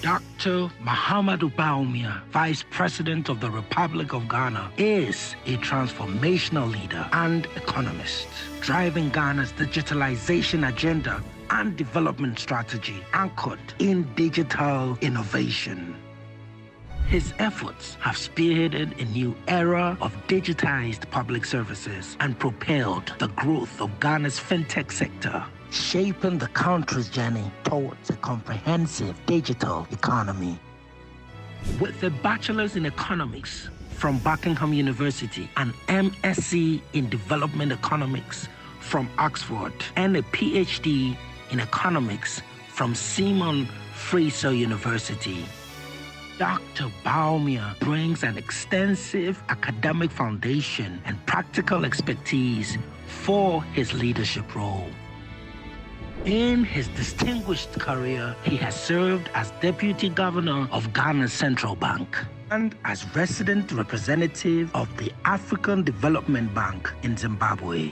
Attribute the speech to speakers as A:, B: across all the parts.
A: Dr. Mahamudu Bawumia, Vice President of the Republic of Ghana, is a transformational leader and economist, driving Ghana's digitalization agenda and development strategy anchored in digital innovation. His efforts have spearheaded a new era of digitized public services and propelled the growth of Ghana's fintech sector, shaping the country's journey towards a comprehensive digital economy. With a bachelor's in economics from Buckingham University, an MSc in development economics from Oxford, and a PhD in economics from Simon Fraser University, Dr. Bawumia brings an extensive academic foundation and practical expertise for his leadership role. In his distinguished career, he has served as Deputy Governor of Ghana's Central Bank and as resident representative of the African Development Bank in Zimbabwe.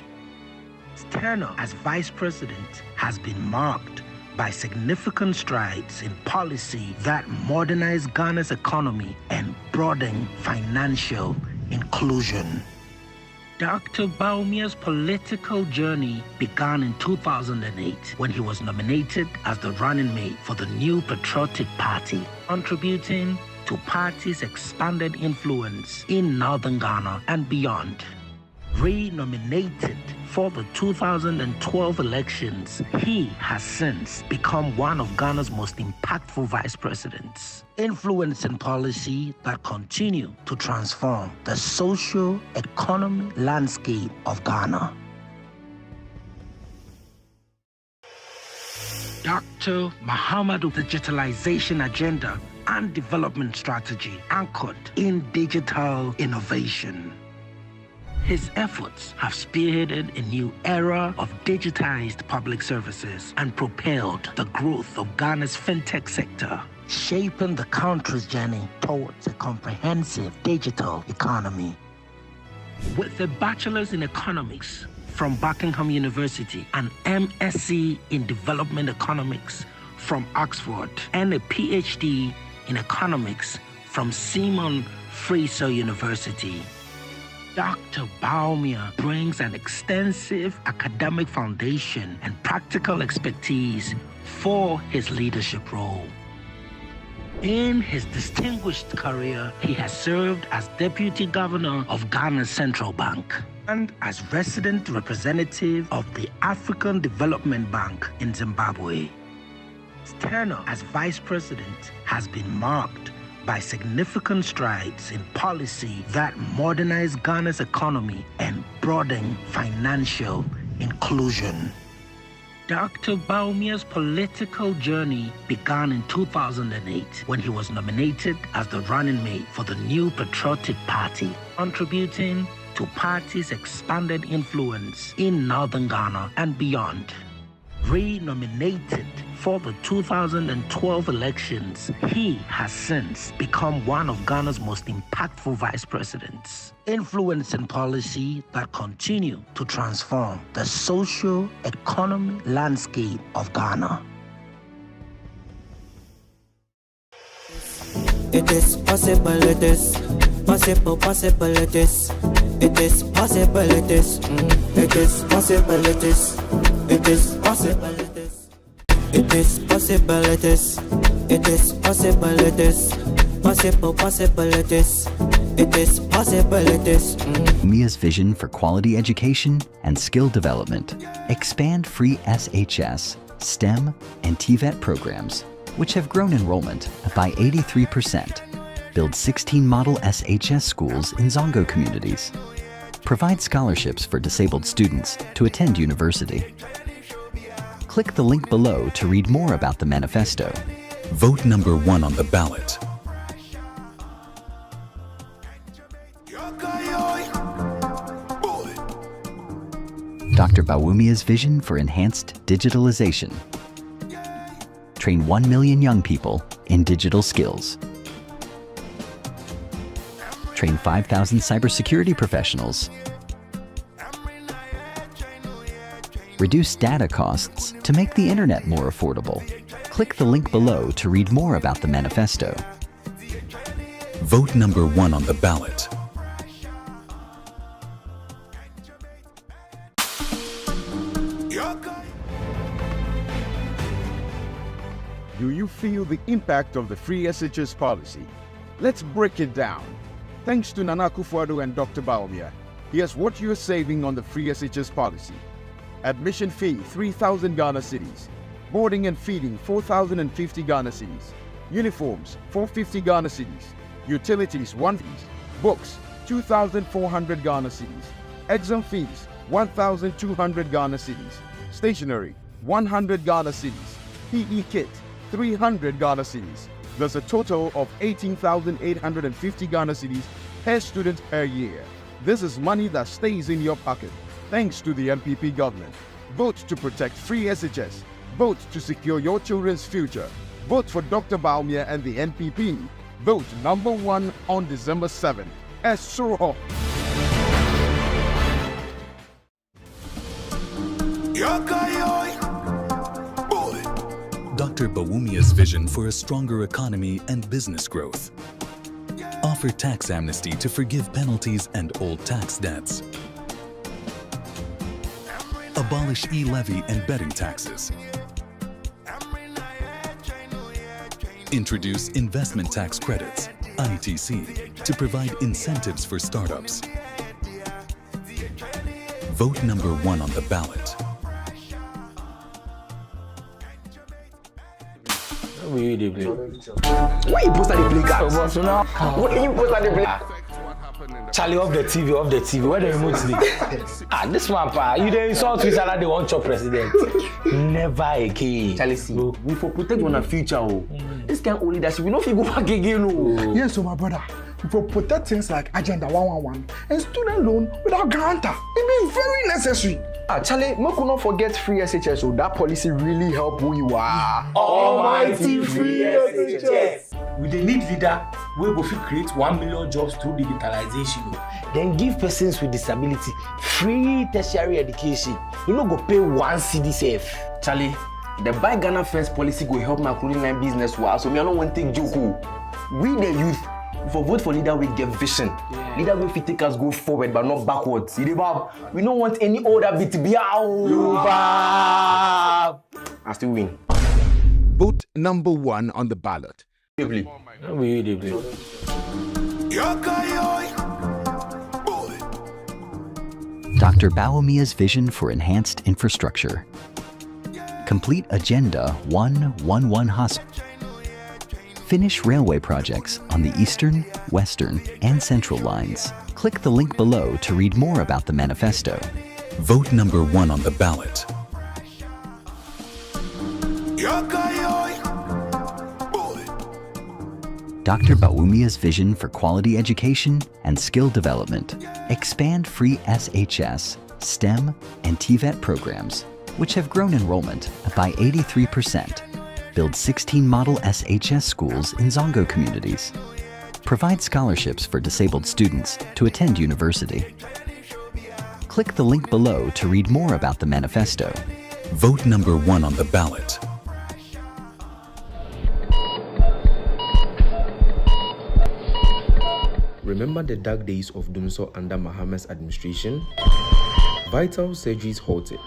A: His tenure as Vice President has been marked by significant strides in policy that modernize Ghana's economy and broaden financial inclusion. Dr. Bawumia's political journey began in 2008 when he was nominated as the running mate for the New Patriotic Party, contributing to party's expanded influence in northern Ghana and beyond. Re-nominated for the 2012 elections, he has since become one of Ghana's most impactful vice presidents, influencing policy that continue to transform the socio-economic landscape of Ghana. Dr. Mahamudu's digitalization agenda and development strategy anchored in digital innovation. His efforts have spearheaded a new era of digitized public services and propelled the growth of Ghana's fintech sector, shaping the country's journey towards a comprehensive digital economy. With a bachelor's in economics from Buckingham University, an MSc in development economics from Oxford, and a PhD in economics from Simon Fraser University, Dr. Bawumia brings an extensive academic foundation and practical expertise for his leadership role. In his distinguished career, he has served as Deputy Governor of Ghana's Central Bank and as resident representative of the African Development Bank in Zimbabwe. His tenure as Vice President has been marked by significant strides in policy that modernize Ghana's economy and broaden financial inclusion. Dr. Bawumia's political journey began in 2008 when he was nominated as the running mate for the New Patriotic Party, contributing to party's expanded influence in northern Ghana and beyond. Re-nominated for the 2012 elections, he has since become one of Ghana's most impactful vice presidents, influencing policy that continue to transform the socio-economic landscape of Ghana.
B: It is possible, it is possible, it is. It is possible, it is. It is possible, it is. It is possible, it is. It is possible, it is. It is possible, it is. Possible, it is. It is possible, it is.
C: MIA's vision for quality education and skill development. Expand free SHS, STEM, and TVET programs, which have grown enrollment by 83%. Build 16 model SHS schools in Zongo communities. Provide scholarships for disabled students to attend university. Click the link below to read more about the manifesto.
D: Vote number 1 on the ballot.
C: Dr. Bawumia's vision for enhanced digitalization. Train 1 million young people in digital skills. Train 5,000 cybersecurity professionals. Reduce data costs to make the internet more affordable. Click Click the link below to read more about the manifesto.
D: Vote number 1 on the ballot.
E: Do you feel the impact of the free SHS policy? Let's break it down. Thanks to Nana Akufo-Addo and Dr. Bawumia, here's what you're saving on the free SHS policy. Admission fee 3,000 Ghana cedis. Boarding and feeding 4,050 Ghana cedis. Uniforms 450 Ghana cedis. Utilities 1 fees. Books 2,400 Ghana cedis. Exam fees 1,200 Ghana cedis. Stationery 100 Ghana cedis. PE kit 300 Ghana cedis. There's a total of 18,850 Ghana cedis per student per year. This is money that stays in your pocket thanks to the MPP government. Vote to protect free SHS. Vote to secure your children's future. Vote for Dr. Bawumia and the NPP. Vote number 1 on December 7th. Esuro.
D: Dr. Bawumia's vision for a stronger economy and business growth. Offer tax amnesty to forgive penalties and old tax debts. Abolish e-levy and betting taxes. Introduce investment tax credits, ITC, to provide incentives for startups. Vote number 1 on the ballot.
F: Why you post at the play cards? What you post at the play? Charlie, off the TV. Where the remote is? This one, pa, you dey insult me that they want your president. Never again. Charlie, see, we for protect one future. This kind of leadership, we no fit go back again.
G: Yes, so my brother, we for protect things like Agenda 111 and student loan without guarantor. It be very necessary.
H: Charlie, we could not forget free SHS, so that policy really help who you are.
F: Almighty free SHS. We dey need leader wey go fit create 1 million jobs through digitalization. Then give persons with disability free tertiary education. You no go pay 1 cedi safe.
H: Charlie, the Buy Ghana First policy go help my clothing line business well, so me I don't want to take joke. We the youth, for vote for leader we get vision. Yeah. Leader we fit take us go forward but not backwards. We don't want any other bit to be out. I still win.
E: Vote number 1 on the ballot.
F: Dr.
C: Bawumia's vision for enhanced infrastructure. Complete Agenda 111 Hospital. Finish railway projects on the Eastern, Western, and Central lines. Click the link below to read more about the manifesto.
D: Vote number 1 on the ballot.
C: Dr. Bawumia's vision for quality education and skill development. Expand free SHS, STEM, and TVET programs, which have grown enrollment by 83%. Build 16 model SHS schools in Zongo communities. Provide scholarships for disabled students to attend university. Click the link below to read more about the manifesto.
D: Vote number 1 on the ballot.
I: Remember the dark days of Dumso under Mahama's administration? Vital surgeries halted.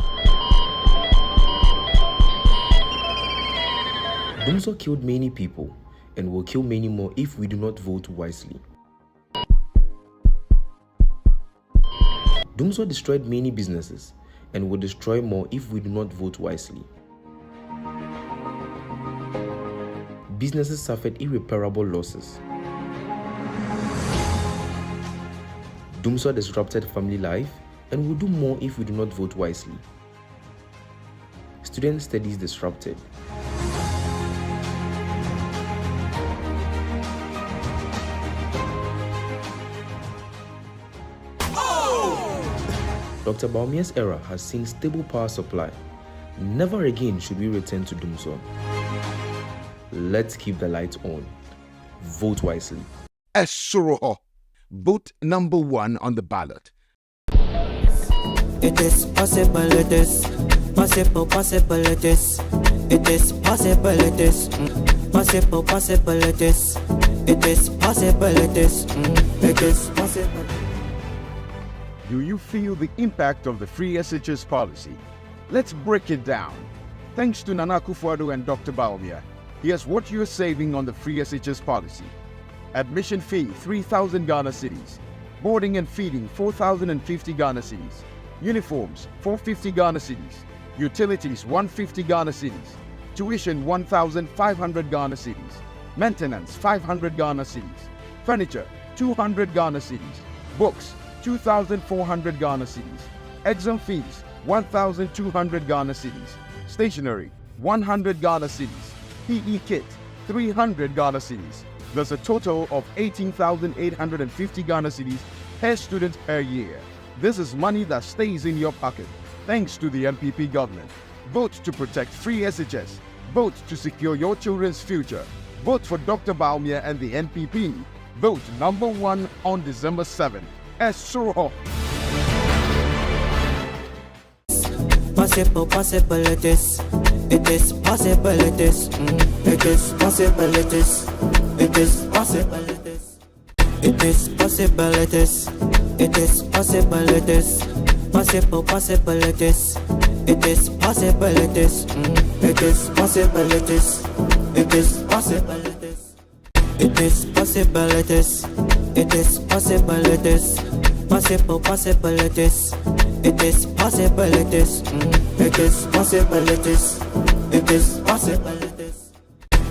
I: Dumso killed many people and will kill many more if we do not vote wisely. Dumso destroyed many businesses and will destroy more if we do not vote wisely. Businesses suffered irreparable losses. Dumso disrupted family life and will do more if we do not vote wisely. Student studies disrupted. Dr. Bawumia's era has seen stable power supply. Never again should we return to Dumso. Let's keep the lights on. Vote wisely.
E: Esuro. Vote number 1 on the ballot.
B: It is possible, it is possible, it is. It is possible, it is possible, possible, it is. It is possible, it is. It is possible.
E: Do you feel the impact of the free SHS policy? Let's break it down. Thanks to Nana Akufo-Addo and Dr. Bawumia, here's what you're saving on the free SHS policy. Admission fee 3,000 Ghana cedis. Boarding and feeding 4,050 Ghana cedis. Uniforms 450 Ghana cedis. Utilities 150 Ghana cedis. Tuition 1,500 Ghana cedis. Maintenance 500 Ghana cedis. Furniture 200 Ghana cedis. Books 2,400 Ghana cedis. Exam fees 1,200 Ghana cedis. Stationery 100 Ghana cedis. PE kit 300 Ghana cedis. There's a total of 18,850 Ghana cedis per student per year. This is money that stays in your pocket thanks to the NPP government. Vote to protect free SHS. Vote to secure your children's future. Vote for Dr. Bawumia and the NPP. Vote number 1 on December 7th. Esuro.
B: Possible, possible, it is. It is possible, it is. It is possible, it is. It is possible, it is. It is possible, it is. It is possible, it is. Possible, possible, it is. It is possible, it is. It is possible, it is. It is possible, it is. It is possible, it is. It is possible, it is. Possible, possible, it is. It is possible, it is. It is possible, it is. It is possible, it is.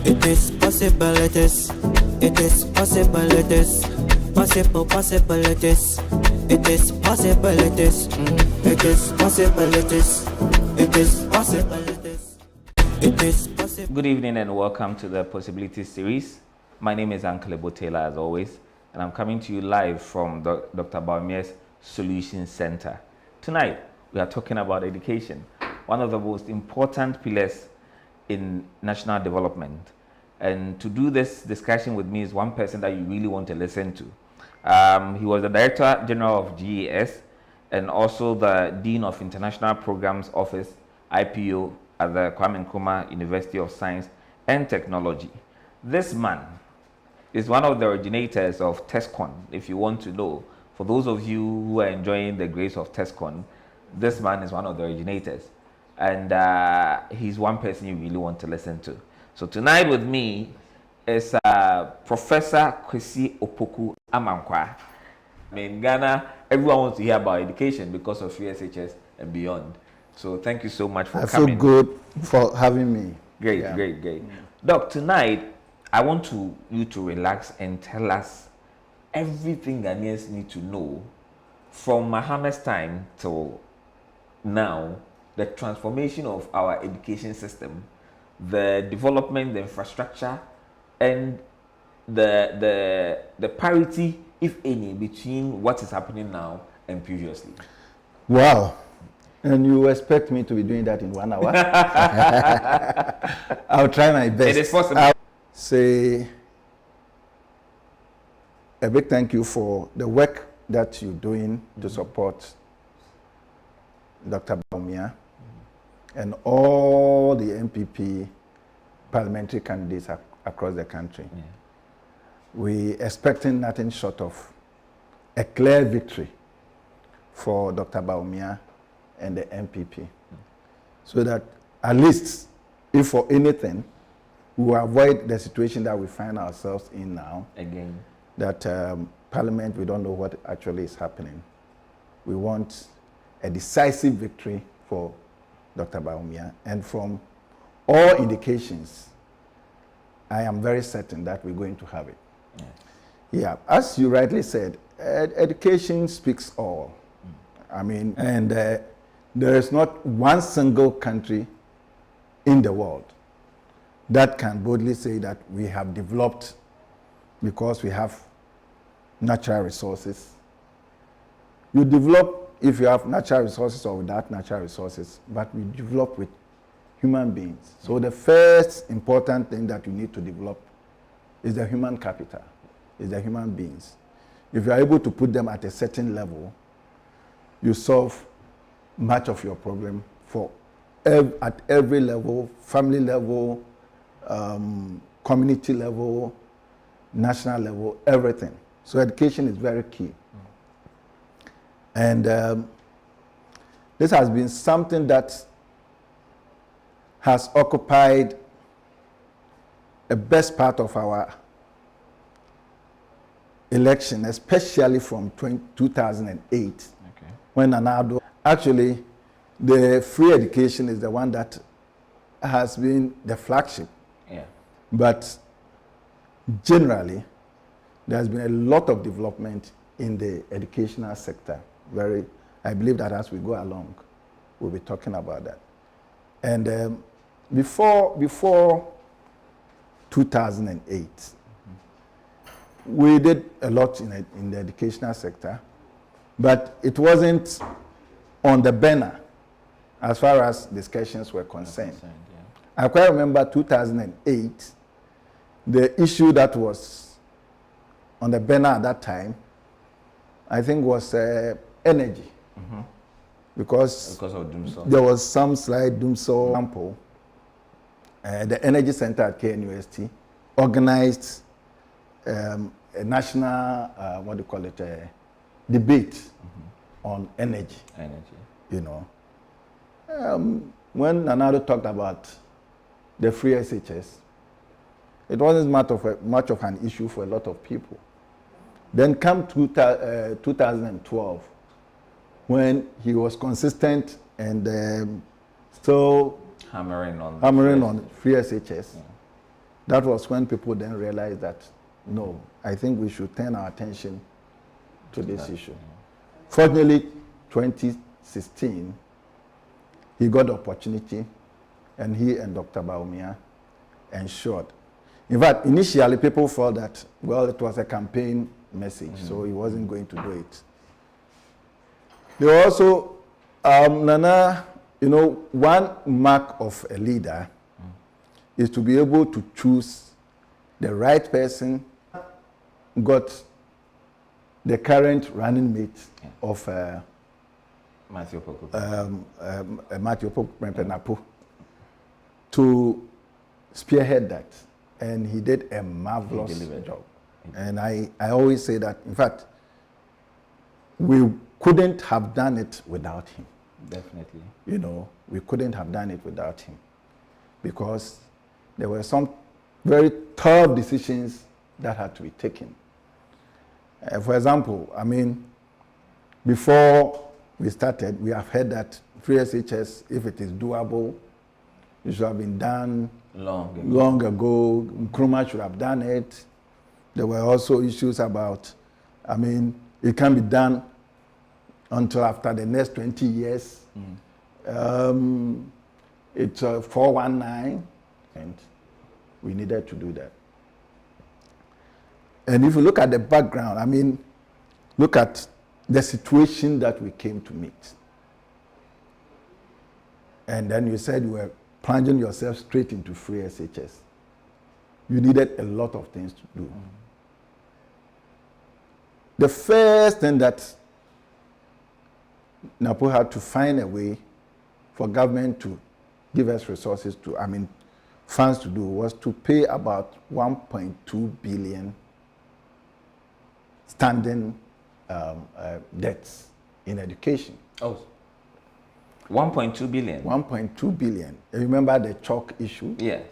B: It is possible, it is. It is possible, it is. Possible, possible, it is. It is possible, it is. It is possible, it is. It is possible, it is. It is possible.
J: Good evening and welcome to the Possibilities series. My name is Uncle Ebo Taylor as always, and I'm coming to you live from Dr. Bawumia's Solution Center. Tonight, we are talking about education, one of the most important pillars in national development. And to do this discussion with me is one person that you really want to listen to. He was the Director General of GES and also the Dean of International Programs Office, IPO, at the Kwame Nkrumah University of Science and Technology. This man is one of the originators of TESCON, if you want to know. For those of you who are enjoying the grace of TESCON, this man is one of the originators. And he's one person you really want to listen to. So tonight with me is Professor Kwesi Opoku Amankwa. In Ghana, everyone wants to hear about education because of free SHS and beyond. So thank you so much for coming.
K: I feel good for having me.
J: Great, yeah. Great. Doc, tonight, I want you to relax and tell us everything Ghanaians need to know from Muhammad's time till now, the transformation of our education system, the development, the infrastructure, and the parity, if any, between what is happening now and previously.
K: Wow. And you expect me to be doing that in 1 hour? I'll try my best.
J: It is possible.
K: I'll say a big thank you for the work that you're doing to support Dr. Bawumia and all the NPP parliamentary candidates across the country. Yeah. We expecting nothing short of a clear victory for Dr. Bawumia and the NPP, so that at least, if for anything, we will avoid the situation that we find ourselves in now.
J: Again,
K: that Parliament, we don't know what actually is happening. We want a decisive victory for Dr. Bawumia, and from all indications, I am very certain that we're going to have it. Yes. Yeah, as you rightly said, education speaks all. I mean, and there is not one single country in the world that can boldly say that we have developed because we have natural resources. You develop if you have natural resources or without natural resources, but we develop with human beings. So the first important thing that you need to develop is the human capital, is the human beings. If you are able to put them at a certain level, you solve much of your problem for at every level, family level, community level, national level, everything. So education is very key. And this has been something that has occupied the best part of our election, especially from 2008, when Nana Addo, actually, the free education is the one that has been the flagship.
J: Yeah.
K: But generally, there's been a lot of development in the educational sector. I believe that as we go along, we'll be talking about that. And before 2008, we did a lot in the educational sector, but it wasn't on the banner as far as discussions were concerned. I quite remember 2008, the issue that was on the banner at that time, I think was energy. Because
J: of Dumsor.
K: There was some slight Dumsor example. The Energy Center at KNUST organized a national, debate on energy. You know. When Nanado talked about the free SHS, it wasn't much of an issue for a lot of people. Then come 2012, when he was consistent and still
J: hammering
K: on free SHS. Yeah. That was when people then realized that, no, I think we should turn our attention to this issue. Yeah. Fortunately, 2016, he got the opportunity, and he and Dr. Bawumia ensured. In fact, initially, people felt that, well, it was a campaign message, so he wasn't going to do it. They were also, Nana, one mark of a leader is to be able to choose the right person. Got the current running mate of
J: Matthew Poku.
K: Matthew Poku to spearhead that, and he did a marvelous job. And I always say that, in fact, we couldn't have done it without him.
J: Definitely.
K: We couldn't have done it without him, because there were some very tough decisions that had to be taken. For example, before we started, we have heard that free SHS, if it is doable, it should have been done long ago. Nkrumah should have done it. There were also issues about, it can be done until after the next 20 years. It's 419, and we needed to do that. And if you look at the background, look at the situation that we came to meet. And then you said you were plunging yourself straight into free SHS. You needed a lot of things to do. The first thing that NAPO had to find a way for government to give us resources to, funds to do, was to pay about 1.2 billion standing debts in education.
J: Oh, 1.2 billion?
K: 1.2 billion. Remember the chalk issue?
J: Yes.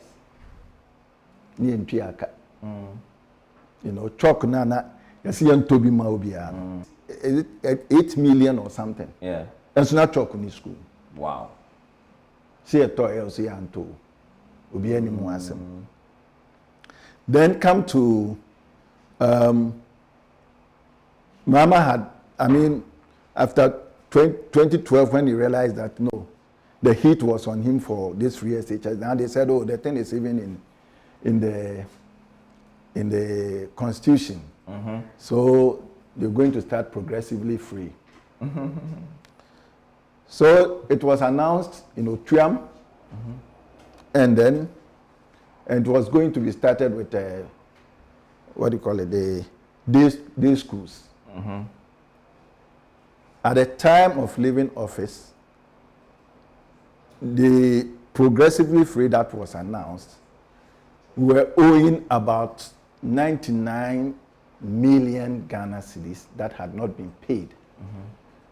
K: Chalk nana, you see Toby Maubia. 8 million or something.
J: Yeah.
K: It's not chalk in school.
J: Wow.
K: See a toy else here and two. Will be any more. Then come to Mama had, after 2012, when he realized that no, the heat was on him for this free SHS. Now they said, oh, the thing is even in the constitution. So they're going to start progressively free. So it was announced in Otuam, and then it was going to be started with the day schools. At the time of leaving office, the progressively free that was announced, we were owing about 99 million Ghana cedis that had not been paid.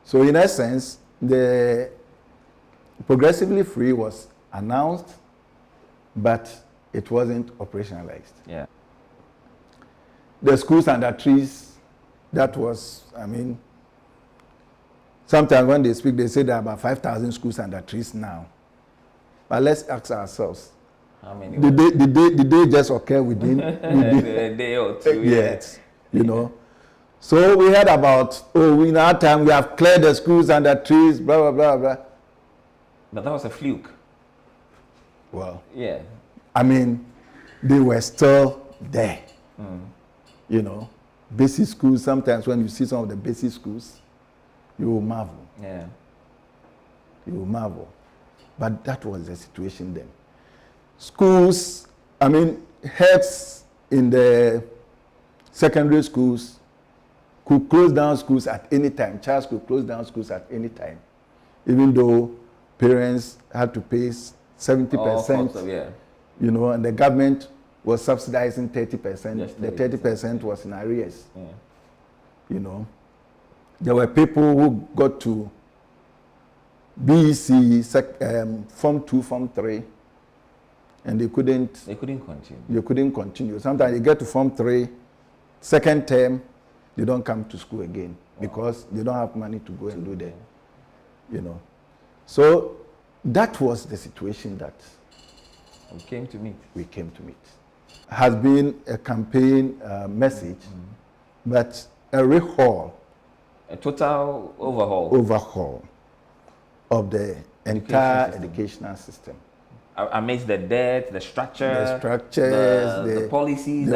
K: So in essence, the progressively free was announced, but it wasn't operationalized.
J: Yeah.
K: The schools under trees, that was, I mean, sometimes when they speak, they say there are about 5,000 schools under trees now. But let's ask ourselves,
J: How many?
K: Did they just occur within
J: a day or two?
K: Yes, you know. So we heard about, in our time we have cleared the schools under trees, blah, blah, blah, blah.
J: But that was a fluke.
K: Well,
J: yeah.
K: I mean, they were still there. You know, basic schools, sometimes when you see some of the basic schools, you will marvel.
J: Yeah.
K: You will marvel. But that was the situation then. Schools, I mean, heads in the secondary schools could close down schools at any time. Charles could close down schools at any time, even though parents had to pay 70%.
J: Yeah.
K: You know, and the government was subsidizing 30%.
J: Yes,
K: the 30% was in arrears.
J: Yeah.
K: You know, there were people who got to BEC, Form 2, Form 3, and they couldn't
J: continue.
K: They couldn't continue. Sometimes they get to Form 3, second term, they don't come to school again because they don't have money to go and do that. You know, so that was the situation that
J: we came to meet.
K: Has been a campaign message, but a rehaul.
J: A total overhaul.
K: Overhaul of the entire educational system.
J: Amidst the debt, the structure,
K: the
J: policies,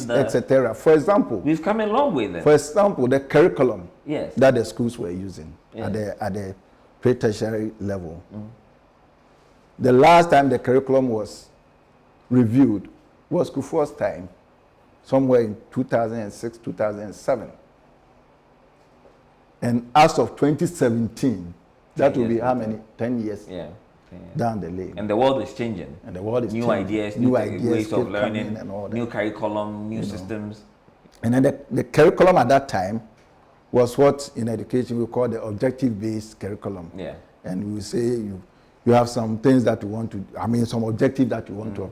K: etc. For example,
J: we've come a long way then.
K: For example, the curriculum
J: yes.
K: that the schools were using at the pre-tertiary level. The last time the curriculum was reviewed was Kufuor's time, somewhere in 2006, 2007. And as of 2017, that will be how many? 10 years down the lane.
J: And the world is changing.
K: And the world is
J: new
K: changing.
J: Ideas,
K: new
J: ways of learning,
K: and all that.
J: new curriculum, new systems.
K: And then the curriculum at that time was what in education we call the objective-based curriculum.
J: Yeah.
K: And we say you have some things that you want to, I mean, some objective that you want to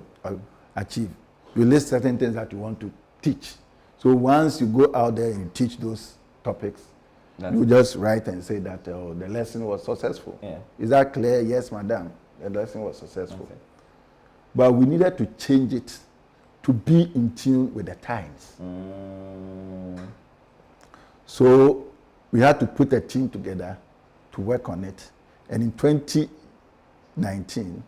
K: achieve. You list certain things that you want to teach. So once you go out there and you teach those topics, you just write and say that the lesson was successful.
J: Yeah.
K: Is that clear? Yes, madam. The lesson was successful. But we needed to change it to be in tune with the times. So we had to put a team together to work on it. And in 2019,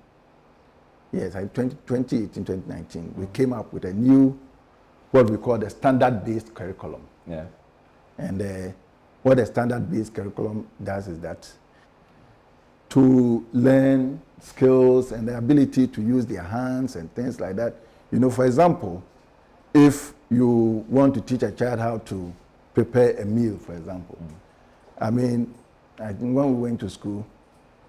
K: 2018, 2019, we came up with a new, what we call the standard-based curriculum.
J: Yeah.
K: And what the standard-based curriculum does is that to learn skills and the ability to use their hands and things like that. You know, for example, if you want to teach a child how to prepare a meal, for example, I mean, I think when we went to school,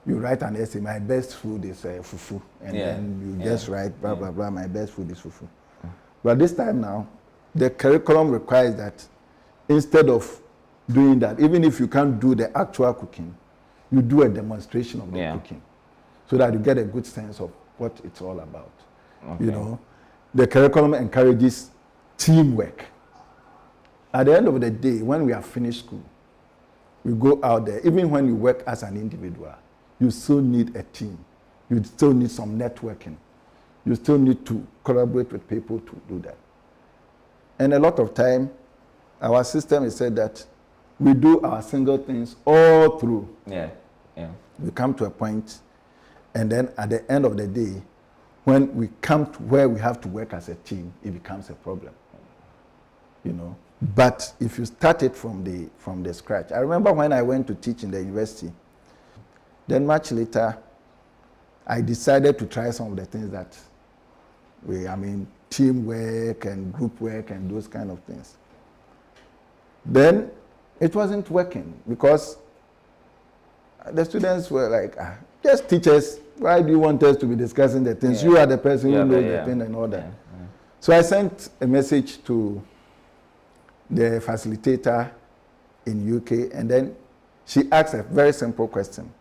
K: you write an essay, my best food is fufu, and then you just write, blah, blah, blah, my best food is fufu. But this time now, the curriculum requires that instead of doing that, even if you can't do the actual cooking, you do a demonstration of the cooking so that you get a good sense of what it's all about. Okay. You know, the curriculum encourages teamwork. At the end of the day, when we have finished school, we go out there, even when you work as an individual, you still need a team. You still need some networking. You still need to collaborate with people to do that. And a lot of time, our system is said that we do our single things all through.
J: Yeah, yeah.
K: We come to a point, and then at the end of the day, when we come to where we have to work as a team, it becomes a problem. You know. But if you start it from the scratch, I remember when I went to teach in the university. Then much later, I decided to try some of the things that teamwork and group work and those kind of things. Then it wasn't working because the students were like, just teach us. Why do you want us to be discussing the things? You are the person who knows the thing and all that. So I sent a message to the facilitator in UK, and then she asked a very simple question.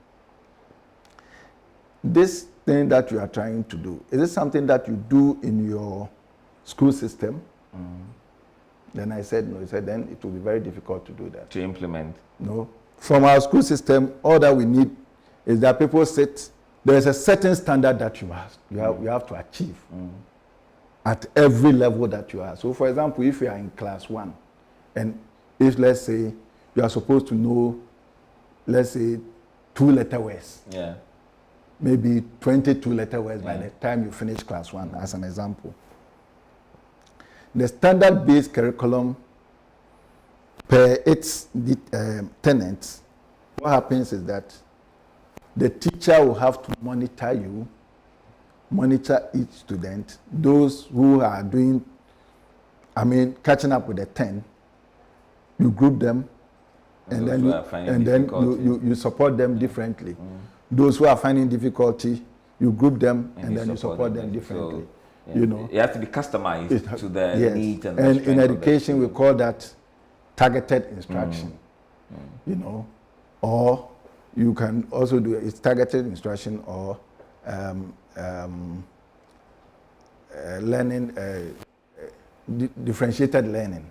K: This thing that you are trying to do, is it something that you do in your school system? Then I said no. He said then it will be very difficult to do that.
J: To implement?
K: No. From our school system, all that we need is that people sit. There is a certain standard that you have to achieve at every level that you are. So, for example, if you are in class 1, and if, let's say, you are supposed to know, let's say, 2-letter words.
J: Yeah.
K: Maybe 22-letter words by the time you finish class 1, as an example. The standard-based curriculum, per its tenets, what happens is that the teacher will have to monitor each student. Those who are doing, catching up with the 10, you group them, and then you support them differently. Those who are finding difficulty, you group them, and then you support them differently. So,
J: you have to be customized to the needs and the
K: and
J: strength
K: in
J: of
K: education, we call that targeted instruction. Or you can also do it's targeted instruction or learning, differentiated learning.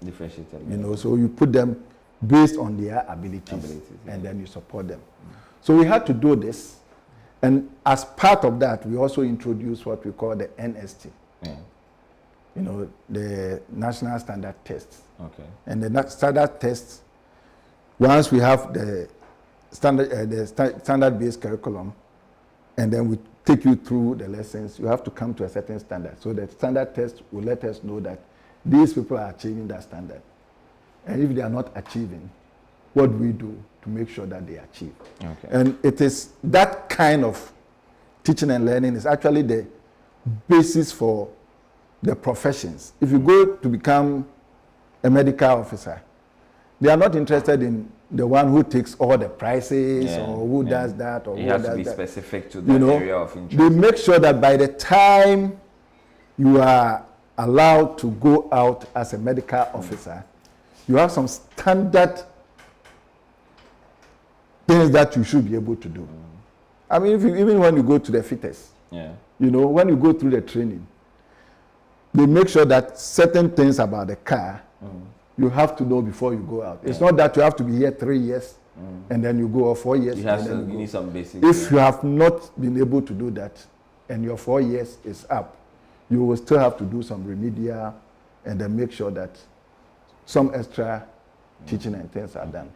K: So you put them based on their abilities and then you support them. So we had to do this, and as part of that, we also introduced what we call the NST. The National Standard Test.
J: Okay.
K: And the standard test, once we have the standard-based curriculum, and then we take you through the lessons, you have to come to a certain standard. So the standard test will let us know that these people are achieving that standard. And if they are not achieving, what do we do to make sure that they achieve?
J: Okay.
K: And it is that kind of teaching and learning is actually the basis for the professions. If you go to become a medical officer, they are not interested in the one who takes all the prices or who does that or who does that.
J: You have to be specific to that area of interest.
K: They make sure that by the time you are allowed to go out as a medical officer, you have some standard things that you should be able to do. Even when you go to the fittest, when you go through the training, they make sure that certain things about the car you have to know before you go out. It's not that you have to be here 3 years and then you go, or 4 years.
J: You need some basic.
K: If you have not been able to do that and your 4 years is up, you will still have to do some remedial and then make sure that some extra teaching and things are done.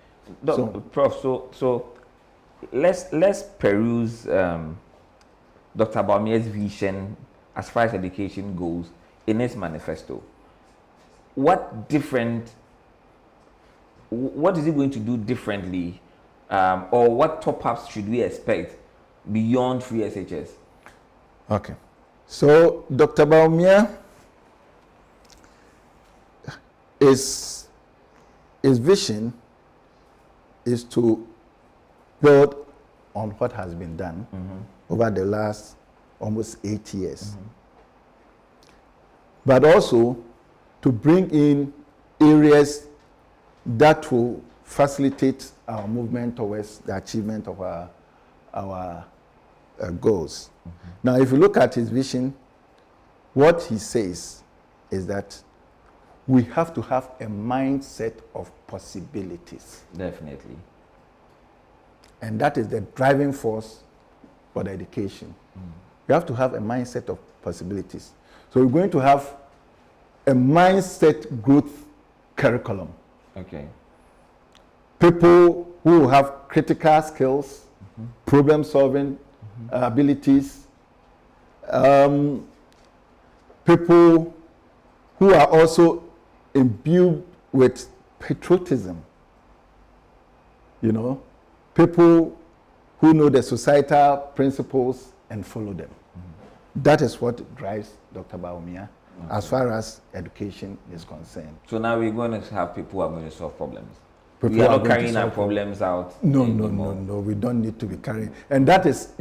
J: Prof, so let's peruse Dr. Bawumia's vision as far as education goes in his manifesto. What is he going to do differently, or what top-ups should we expect beyond free SHS?
K: Okay. So Dr. Bawumia, his vision is to build on what has been done over the last almost 8 years. But also to bring in areas that will facilitate our movement towards the achievement of our goals. Now, if you look at his vision, what he says is that we have to have a mindset of possibilities.
J: Definitely.
K: And that is the driving force for the education. You have to have a mindset of possibilities. So we're going to have a mindset growth curriculum.
J: Okay.
K: People who have critical skills, problem solving abilities, people who are also imbued with patriotism, people who know the societal principles and follow them. That is what drives Dr. Bawumia as far as education is concerned.
J: So now we're going to have people who are going to solve problems. We are
K: are
J: not
K: going to
J: carrying our
K: solve
J: problems out.
K: No, we don't need to be carrying. And that is,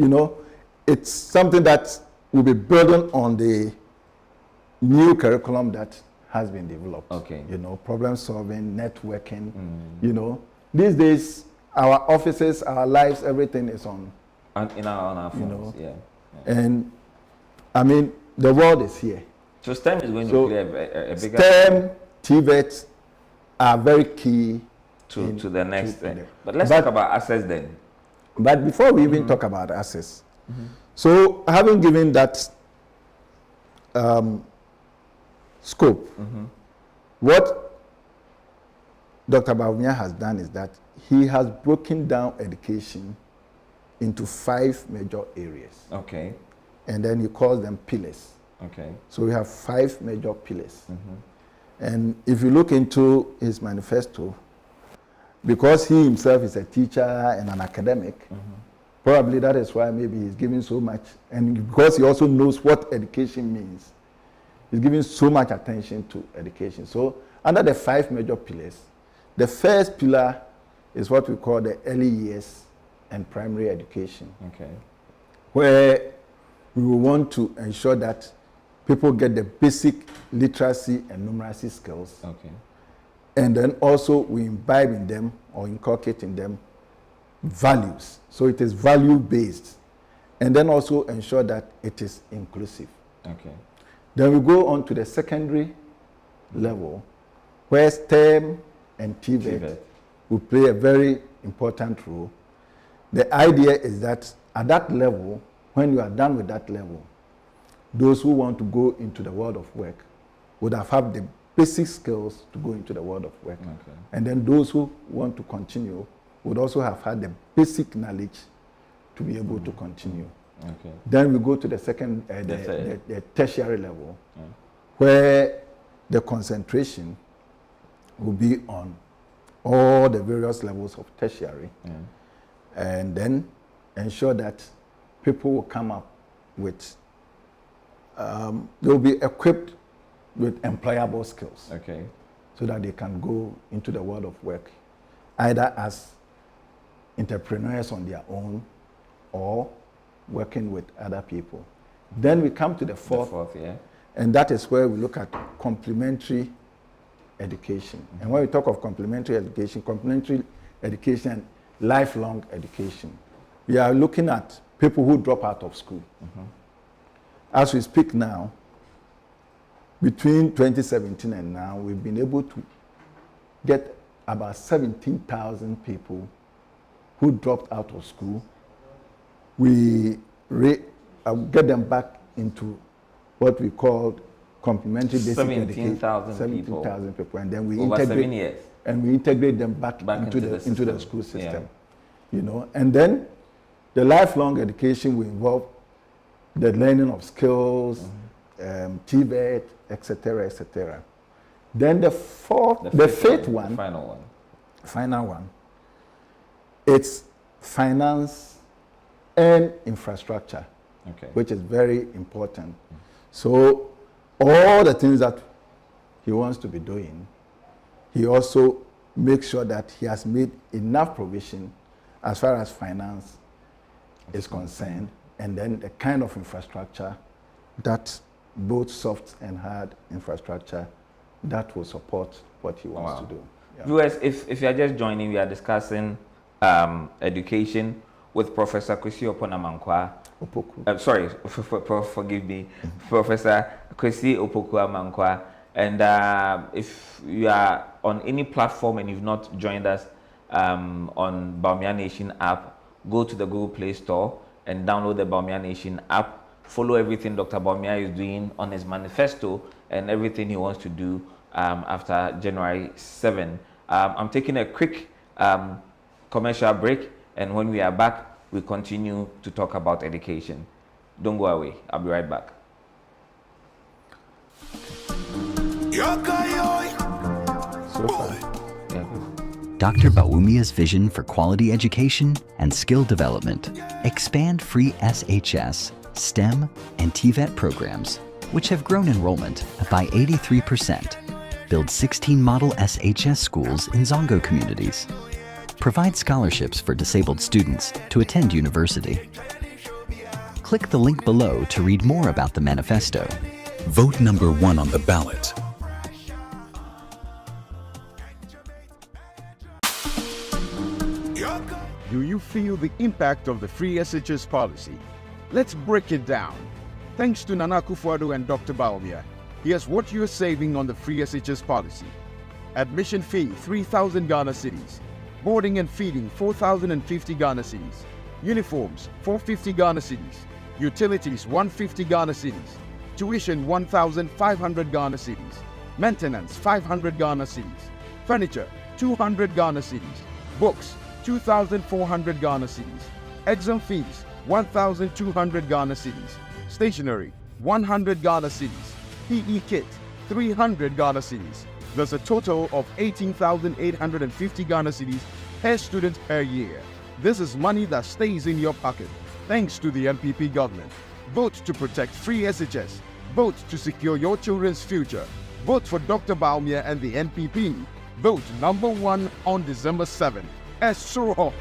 K: it's something that will be burdened on the new curriculum that has been developed.
J: Okay.
K: Problem solving, networking, These days, our offices, our lives, everything is on
J: our phones, yeah.
K: And, I mean, the world is here.
J: So STEM is going to play a bigger
K: STEM, TVET are very key
J: to the next thing. But let's talk about access then.
K: But before we even talk about access, so having given that scope, what Dr. Bawumia has done is that he has broken down education into 5 major areas.
J: Okay.
K: And then he calls them pillars.
J: Okay.
K: So we have 5 major pillars. And if you look into his manifesto, because he himself is a teacher and an academic, probably that is why maybe he's giving so much, and because he also knows what education means, he's giving so much attention to education. So under the 5 major pillars, the first pillar is what we call the early years and primary education, where we will want to ensure that people get the basic literacy and numeracy skills. And then also we imbibe in them or inculcate in them values. So it is value-based. And then also ensure that it is inclusive. Then we go on to the secondary level, where STEM and TVET will play a very important role. The idea is that at that level, when you are done with that level, those who want to go into the world of work would have had the basic skills to go into the world of work. And then those who want to continue would also have had the basic knowledge to be able to continue. Then we go to the second, the tertiary level, where the concentration will be on all the various levels of tertiary, and then ensure that people will come up with, they'll be equipped with employable skills, so that they can go into the world of work, either as entrepreneurs on their own or working with other people. Then we come to the fourth, and that is where we look at complementary education. And when we talk of complementary education and lifelong education, we are looking at people who drop out of school. As we speak now, between 2017 and now, we've been able to get about 17,000 people who dropped out of school. We get them back into what we call complementary basic education. 17,000 people. And then we integrate them back into the school system. And then the lifelong education will involve the learning of skills, TVET, etc., etc. Then the fifth one, final one, it's finance and infrastructure, which is very important. So all the things that he wants to be doing, he also makes sure that he has made enough provision as far as finance is concerned, and then the kind of infrastructure that both soft and hard infrastructure that will support what he wants to do.
J: Viewers, if you are just joining, we are discussing education with Professor Kwesi Opoku Amankwa. Forgive me, Professor Kwesi Opoku Amankwa. And if you are on any platform and you've not joined us on Bawumia Nation app, go to the Google Play Store and download the Bawumia Nation app. Follow everything Dr. Bawumia is doing on his manifesto and everything he wants to do after January 7. I'm taking a quick commercial break, and when we are back, we continue to talk about education. Don't go away. I'll be right back.
C: Dr. Bawumia's vision for quality education and skill development expand free SHS, STEM, and TVET programs, which have grown enrollment by 83%, build 16 model SHS schools in Zongo communities. Provide scholarships for disabled students to attend university. Click the link below to read more about the manifesto.
D: Vote number 1 on the ballot.
E: Do you feel the impact of the free SHS policy? Let's break it down. Thanks to Nana Akufo-Addo and Dr. Bawumia, here's what you're saving on the free SHS policy. Admission fee 3,000 Ghana cedis. Boarding and feeding 4,050 Ghana cedis. Uniforms 450 Ghana cedis. Utilities 150 Ghana cedis. Tuition 1,500 Ghana cedis. Maintenance 500 Ghana cedis. Furniture 200 Ghana cedis. Books 2,400 Ghana cedis. Exam fees 1,200 Ghana cedis. Stationery 100 Ghana cedis. PE kit 300 Ghana cedis. There's a total of 18,850 Ghana cedis per student per year. This is money that stays in your pocket thanks to the MPP government. Vote to protect free SHS. Vote to secure your children's future. Vote for Dr. Bawumia and the NPP. Vote number 1 on December 7th. Esuro.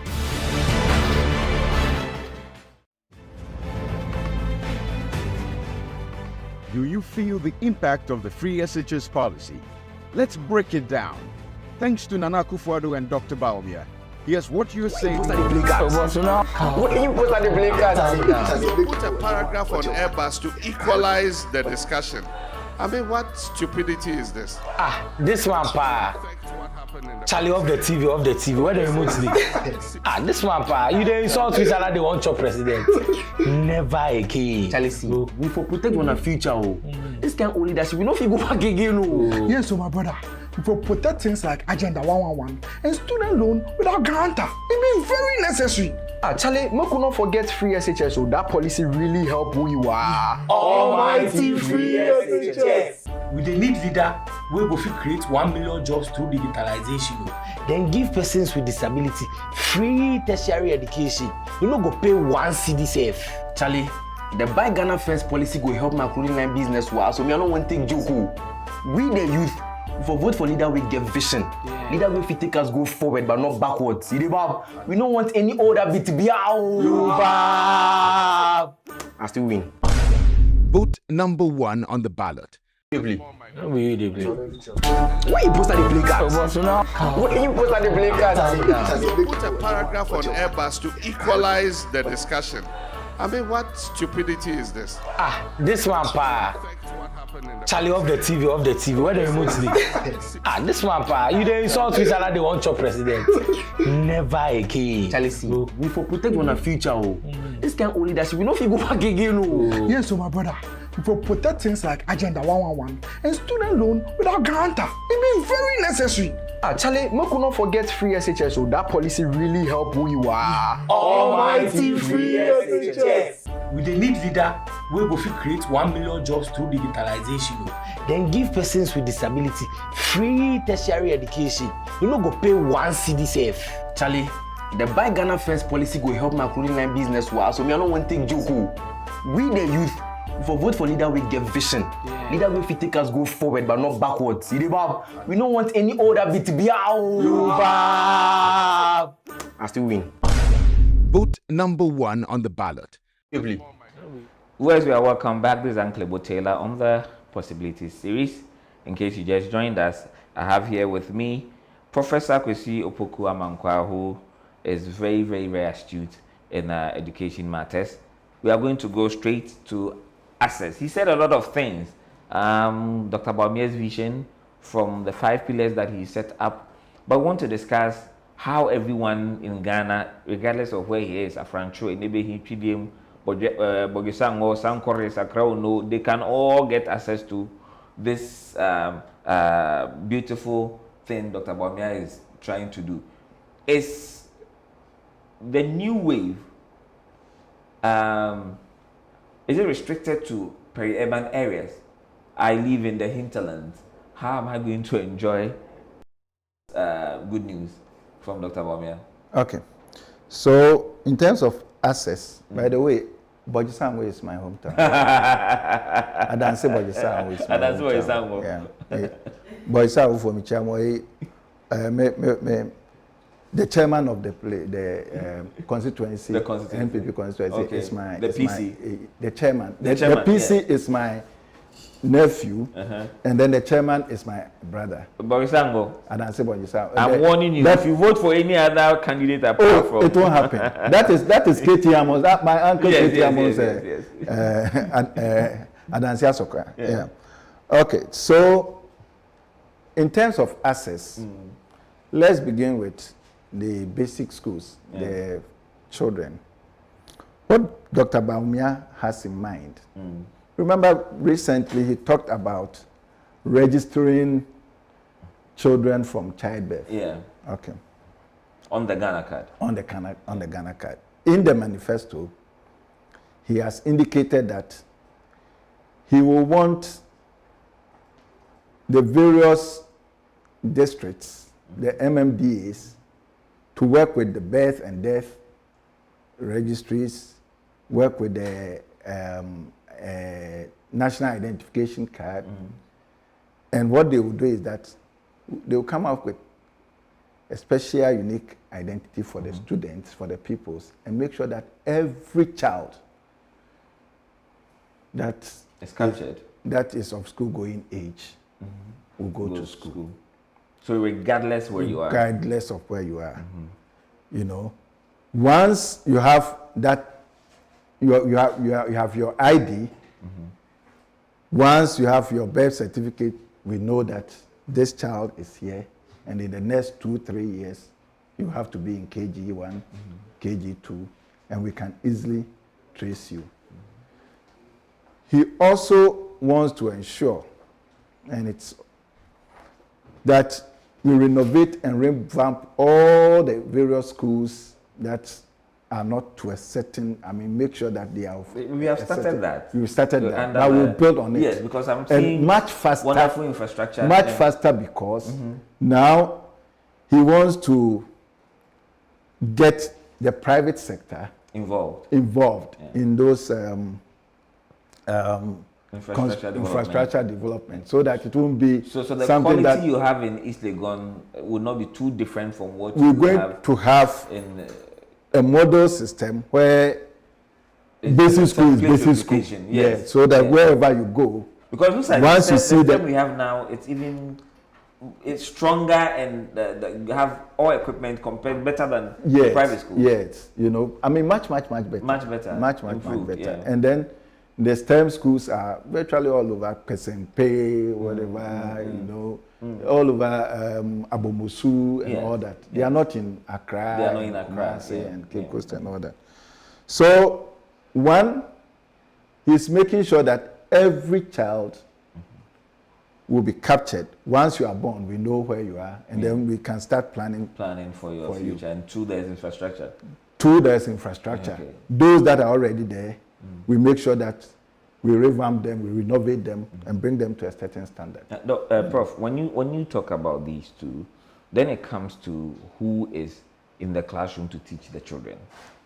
E: Do you feel the impact of the free SHS policy? Let's break it down. Thanks to Nana Akufo-Addo and Dr. Bawumia, here's what you're saying.
H: What are you post at the blinkers?
L: You put a paragraph on Airbus to equalize the discussion. I mean, what stupidity is this?
F: This one, pa. Charlie, off the TV, where the remote sleep? This one, pa. You dey insult Switzerland, they want your president. Never again.
H: Charlie, see, we for protect one future. This kind of leadership, we don't feel go back again.
G: Yes, so my brother, we for protect things like Agenda 111 and student loan without guarantor. It be very necessary.
H: Charlie, we could not forget free SHS, so that policy really help who you are.
F: Almighty free SHS. We dey need leader wey go fit create 1 million jobs through digitalization. Then give persons with disability free tertiary education. You no go pay 1 cedi safe.
H: Charlie, the Buy Ghana First policy go help my clothing line business well. So me I no want take joke. We the youth for vote for leader we get vision. Leader we fit take us go forward but not backwards. We don't want any other bit to be out. I still win.
E: Vote number 1 on the ballot.
H: Why you post at the blinkers? Why you post at the blinkers?
L: You put a paragraph on Airbus to equalize the discussion. I mean, what stupidity is this?
F: This one, pa. Charlie, off the TV, where the remote sleep? This one, pa. You dey insult Switzerland, they want your president. Never again.
H: Charlie, see, we for protect one future. This kind of leadership, we don't feel go back again.
G: Yes, so my brother, we for protect things like Agenda 111 and student loan without guarantor. It be very necessary.
H: Charlie, we could not forget free SHS, so that policy really help who you are.
F: Almighty free SHS. We dey need leader wey go fit create 1 million jobs through digitalization. Then give persons with disability free tertiary education. You no go pay 1 cedi safe.
H: Charlie, the Buy Ghana First policy go help my clothing line business well. So me I no want take joke. We the youth for vote for leader we get vision. Leader we fit take us go forward but not backwards. We don't want any other bit to be out. I still win.
E: Vote number 1 on the ballot.
J: Viewers, we are welcome back. This is Anklebo Taylor on the Possibilities series. In case you just joined us, I have here with me Professor Kwesi Opoku-Amankwah, who is very, very, very astute in education matters. We are going to go straight to access. He said a lot of things. Dr. Bawumia's vision from the 5 pillars that he set up, but we want to discuss how everyone in Ghana, regardless of where he is, Afrancho, Enebehi, PDM, Bogisango, Sankore, Sakrao, they can all get access to this beautiful thing Dr. Bawumia is trying to do. Is the new wave, is it restricted to peri-urban areas? I live in the hinterlands. How am I going to enjoy good news from Dr. Bawumia?
K: Okay. So, in terms of access, by the way, Bojisango is my hometown. Adanse Bojisango is my hometown. Yeah. Bojisango for me, the chairman of the constituency, NPP constituency, is my
J: the
K: chairman. The PC is my nephew, and then the chairman is my brother.
J: Borisango.
K: Adanse Bojisango.
J: I'm warning you. If you vote for any other candidate apart from,
K: it won't happen. That is KT Amos. That my uncle KT Amos. Adanse Asoka. Yeah. Okay. So, in terms of access, let's begin with the basic schools, the children. What Dr. Bawumia has in mind. Remember, recently he talked about registering children from childbirth.
J: Yeah.
K: Okay.
J: On the Ghana card.
K: On the Ghana card. In the manifesto, he has indicated that he will want the various districts, the MMDAs, to work with the birth and death registries, work with the national identification card. And what they will do is that they will come up with a special unique identity for the students, for the pupils, and make sure that every child that
J: is captured,
K: that is of school-going age, will go to school.
J: So regardless where you are?
K: Regardless of where you are. You know, once you have that, you have your ID, once you have your birth certificate, we know that this child is here, and in the next 2-3 years, you have to be in KG1, KG2, and we can easily trace you. He also wants to ensure, and it's that we renovate and revamp all the various schools that are not to a certain, make sure that they are.
J: We have started that.
K: We started that. Now we'll build on it.
J: Yes, because I'm seeing
K: much faster,
J: wonderful infrastructure.
K: Much faster because now he wants to get the private sector
J: involved
K: in those
J: infrastructure
K: development, so that it won't be
J: so the
K: something
J: quality
K: that
J: you have in East Legon will not be too different from what
K: we're going to have
J: in
K: a model system where basic school is basic school.
J: Yes.
K: Yeah, so that wherever you go,
J: because
K: once you see that
J: we have now, it's stronger and you have all equipment compared better than the private schools.
K: Yes, much better.
J: Much better.
K: Much better. Yeah. And then the STEM schools are virtually all over Pesempe, whatever, all over Abomusu and all that. They are not in Accra.
J: They are not in Accra.
K: And Cape Coast and all that. So, one, he's making sure that every child will be captured. Once you are born, we know where you are, and then we can start planning
J: for your future. And two, there's infrastructure.
K: Okay. Those that are already there, we make sure that we revamp them, we renovate them, and bring them to a certain standard.
J: Prof, when you talk about these two, then it comes to who is in the classroom to teach the children.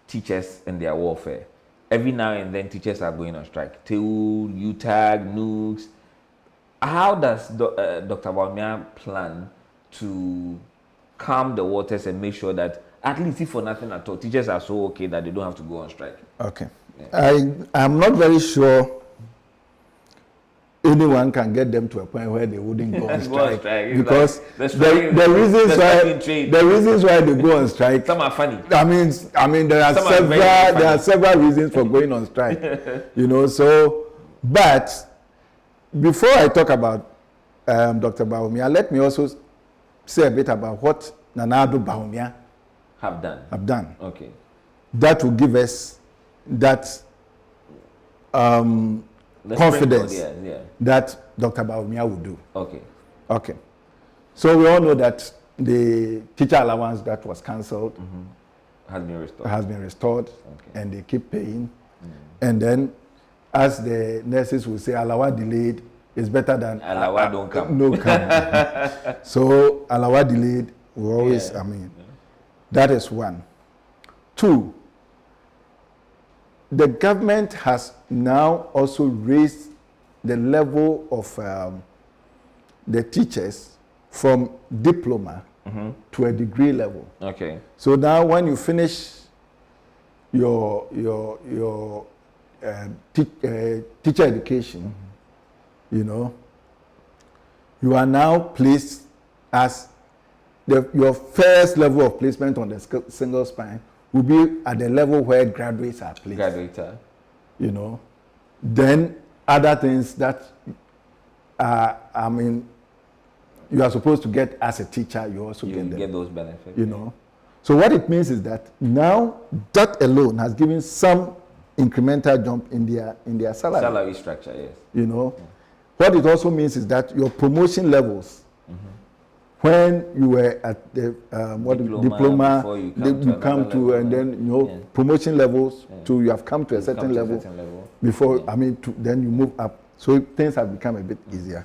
J: Teachers and their warfare. Every now and then, teachers are going on strike. TEU, UTAG, NUGS. How does Dr. Bawumia plan to calm the waters and make sure that, at least if for nothing at all, teachers are so okay that they don't have to go on strike?
K: Okay. I'm not very sure anyone can get them to a point where they wouldn't go on strike, because the reasons why they go on strike,
J: some are funny.
K: There are several reasons for going on strike. So, but before I talk about Dr. Bawumia, let me also say a bit about what Nana Addo Bawumia
J: have done. Okay.
K: That will give us that confidence that Dr. Bawumia will do. Okay. So we all know that the teacher allowance that was cancelled has been restored, and they keep paying. And then, as the nurses will say, alawa delayed is better than
J: alawa don't come.
K: No come. So alawa delayed will always, that is one. Two, the government has now also raised the level of the teachers from diploma to a degree level.
J: Okay.
K: So now when you finish your teacher education, you know, you are now placed as your first level of placement on the single spine will be at the level where graduates are placed.
J: Graduator.
K: You know, then other things that I mean, you are supposed to get as a teacher, you also get them.
J: Get those benefits.
K: You know, so what it means is that now that alone has given some incremental jump in their salary.
J: Salary structure, yes.
K: You know, what it also means is that your promotion levels, when you were at the diploma you come to and then, you know, promotion levels to you have come to a certain level before, I mean, then you move up. So things have become a bit easier.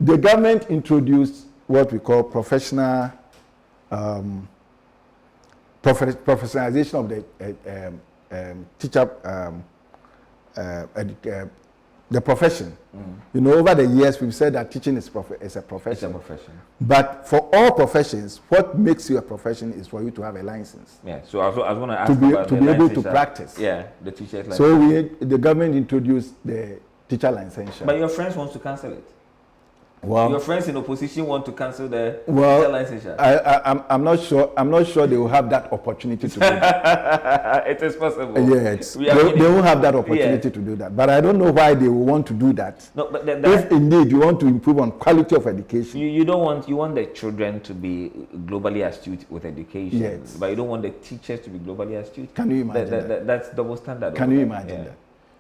K: The government introduced what we call professional professionalization of the teacher, the profession. You know, over the years we've said that teaching is a profession.
J: It's a profession.
K: But for all professions, what makes you a profession is for you to have a license.
J: Yeah. So I was going to ask
K: to be able to practice.
J: Yeah, the teacher's license.
K: So the government introduced the teacher licensure.
J: But your friends want to cancel it.
K: Well,
J: your friends in opposition want to cancel the teacher licensure.
K: I'm not sure. I'm not sure they will have that opportunity to do that.
J: It is possible.
K: Yes, they won't have that opportunity to do that. But I don't know why they will want to do that.
J: No, but
K: if indeed you want to improve on quality of education,
J: you want the children to be globally astute with education.
K: Yes.
J: But you don't want the teachers to be globally astute.
K: Can you imagine that?
J: That's double standard.
K: Can you imagine that?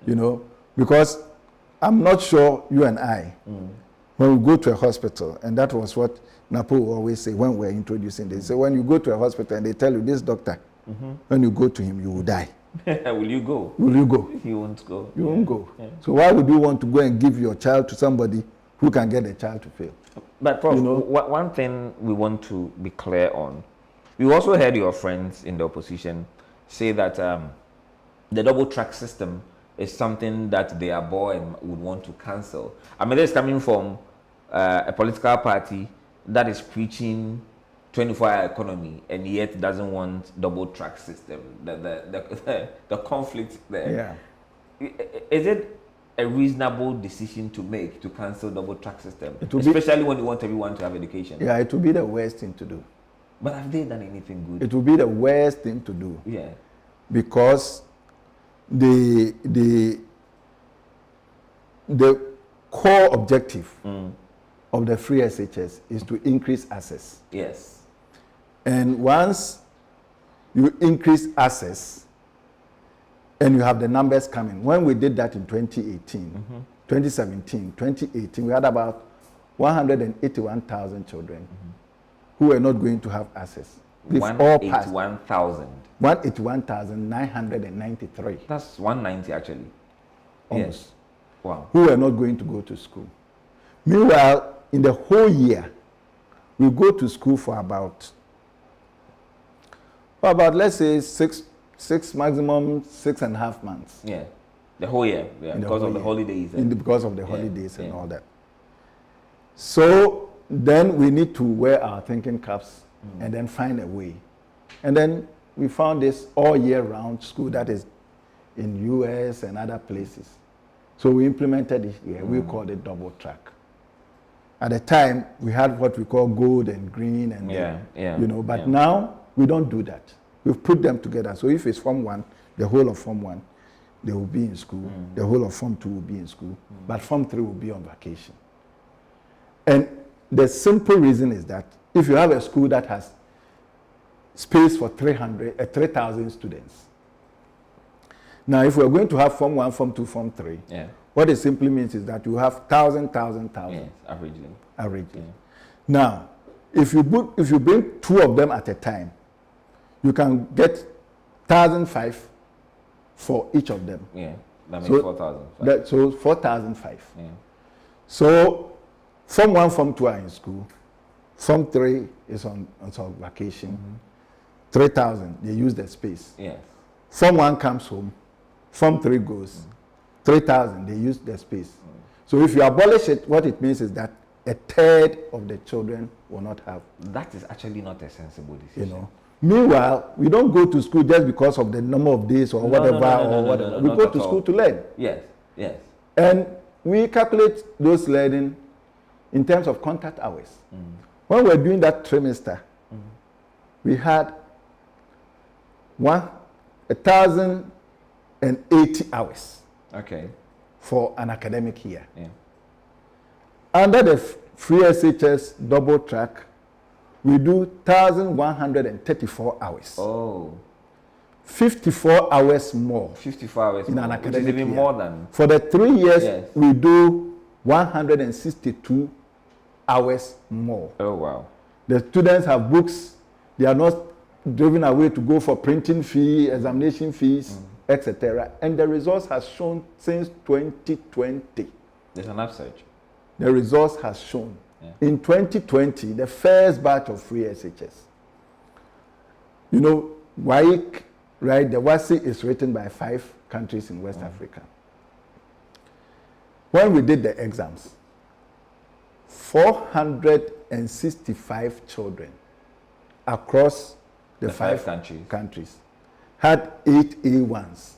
K: You know, because I'm not sure you and I. When we go to a hospital, and that was what Napo always say when we're introducing this. So when you go to a hospital and they tell you, this doctor, when you go to him, you will die.
J: Will you go?
K: Will you go?
J: You won't go.
K: You won't go. Yeah. So why would you want to go and give your child to somebody who can get the child to fail?
J: But Prof, one thing we want to be clear on, we also heard your friends in the opposition say that the double track system is something that they abhor and would want to cancel. I mean, this is coming from a political party that is preaching 24-hour economy and yet doesn't want double track system. The conflict there. Yeah. Is it a reasonable decision to make to cancel double track system, especially when you want everyone to have education?
K: Yeah, it will be the worst thing to do.
J: But have they done anything good?
K: It will be the worst thing to do.
J: Yeah.
K: Because the core objective of the free SHS is to increase access.
J: Yes.
K: And once you increase access and you have the numbers coming, when we did that in 2018, 2017, 2018, we had about 181,000 children who were not going to have access.
J: 181,000.
K: 181,993.
J: That's 190 actually.
K: Almost.
J: Yes. Wow.
K: Who were not going to go to school. Meanwhile, in the whole year, we go to school for about let's say six maximum 6.5 months.
J: Yeah. The whole year. Yeah. Because of the holidays.
K: Because of the holidays and all that. So then we need to wear our thinking caps and then find a way. And then we found this all year round school that is in US and other places. So we implemented it here. We called it double track. At the time, we had what we call gold and green and but now we don't do that. We've put them together. So if it's Form 1, the whole of Form 1, they will be in school. The whole of Form 2 will be in school. But Form 3 will be on vacation. And the simple reason is that if you have a school that has space for 3,000 students. Now, if we're going to have Form 1, Form 2, Form 3, what it simply means is that you have 1,000.
J: Yes, averagely.
K: Yeah. Now, if you bring 2 of them at a time, you can get 1,005 for each of them.
J: Yeah, that makes 4,005.
K: So 4,005. Yeah. So Form 1, Form 2 are in school. Form 3 is on vacation. 3,000, they use the space.
J: Yes.
K: Form 1 comes home, Form 3 goes, 3,000, they use the space. So if you abolish it, what it means is that a third of the children will not have.
J: That is actually not a sensible decision.
K: You know. Meanwhile, we don't go to school just because of the number of days or whatever. We go to school to learn.
J: Yes, yes.
K: And we calculate those learning in terms of contact hours. When we were doing that trimester, we had 1,080 hours.
J: Okay.
K: For an academic year.
J: Yeah.
K: Under the free SHS double track, we do 1,134 hours.
J: Oh.
K: 54 hours more.
J: 54 hours
K: in
J: more,
K: an academic
J: which is even
K: year.
J: more than.
K: For the 3 years,
J: yes.
K: we do 162 hours more.
J: Oh, wow.
K: The students have books. They are not driven away to go for printing fee, examination fees, etc. And the results has shown since 2020.
J: There's an upsurge.
K: The results has shown. In 2020, the first batch of free SHS. You know, WAEC, right? The WASI is written by 5 countries in West Africa. When we did the exams, 465 children across the 5 countries had 8 A1s.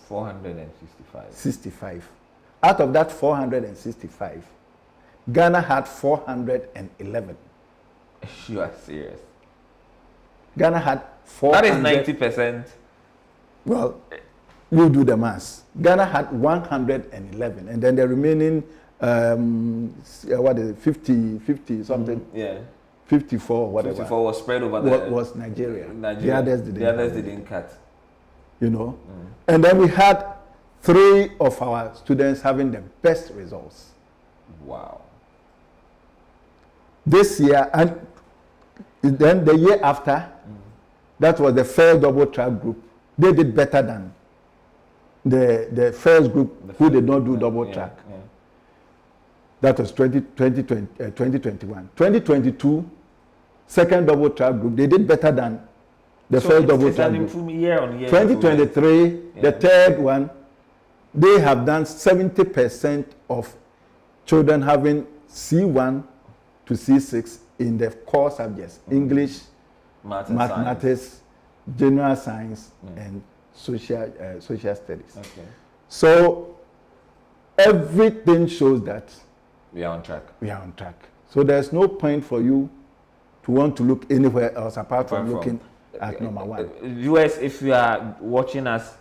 J: 465.
K: 65. Out of that 465, Ghana had 411.
J: You are serious.
K: Ghana had 400.
J: That is 90%.
K: Well, you do the maths. Ghana had 111, and then the remaining, what is it, 50 something?
J: Yeah.
K: 54, whatever.
J: 54 was spread over the...
K: Was Nigeria.
J: The others didn't cut.
K: You know? And then we had 3 of our students having the best results.
J: Wow.
K: This year, and then the year after, that was the first double track group. They did better than the first group who did not do double track.
J: Yeah.
K: That was 2021. 2022, second double track group, they did better than the first double track group.
J: Year on year.
K: 2023, the third one, they have done 70% of children having C1 to C6 in the core subjects, English, mathematics, general science, and social studies.
J: Okay.
K: So everything shows that
J: we are on track.
K: We are on track. So there's no point for you to want to look anywhere else apart from looking at number 1.
J: Viewers, if you are watching us,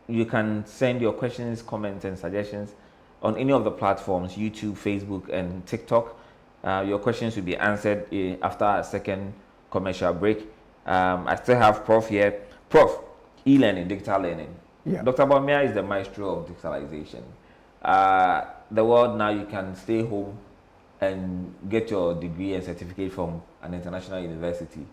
J: you can send your questions, comments, and suggestions on any of the platforms, YouTube, Facebook, and TikTok. Your questions will be answered after a second commercial break. I still have Prof here. Prof, e-learning, digital learning.
K: Yeah.
J: Dr. Bawumia is the maestro of digitalization. The world now, you can stay home and get your degree and certificate from an international university.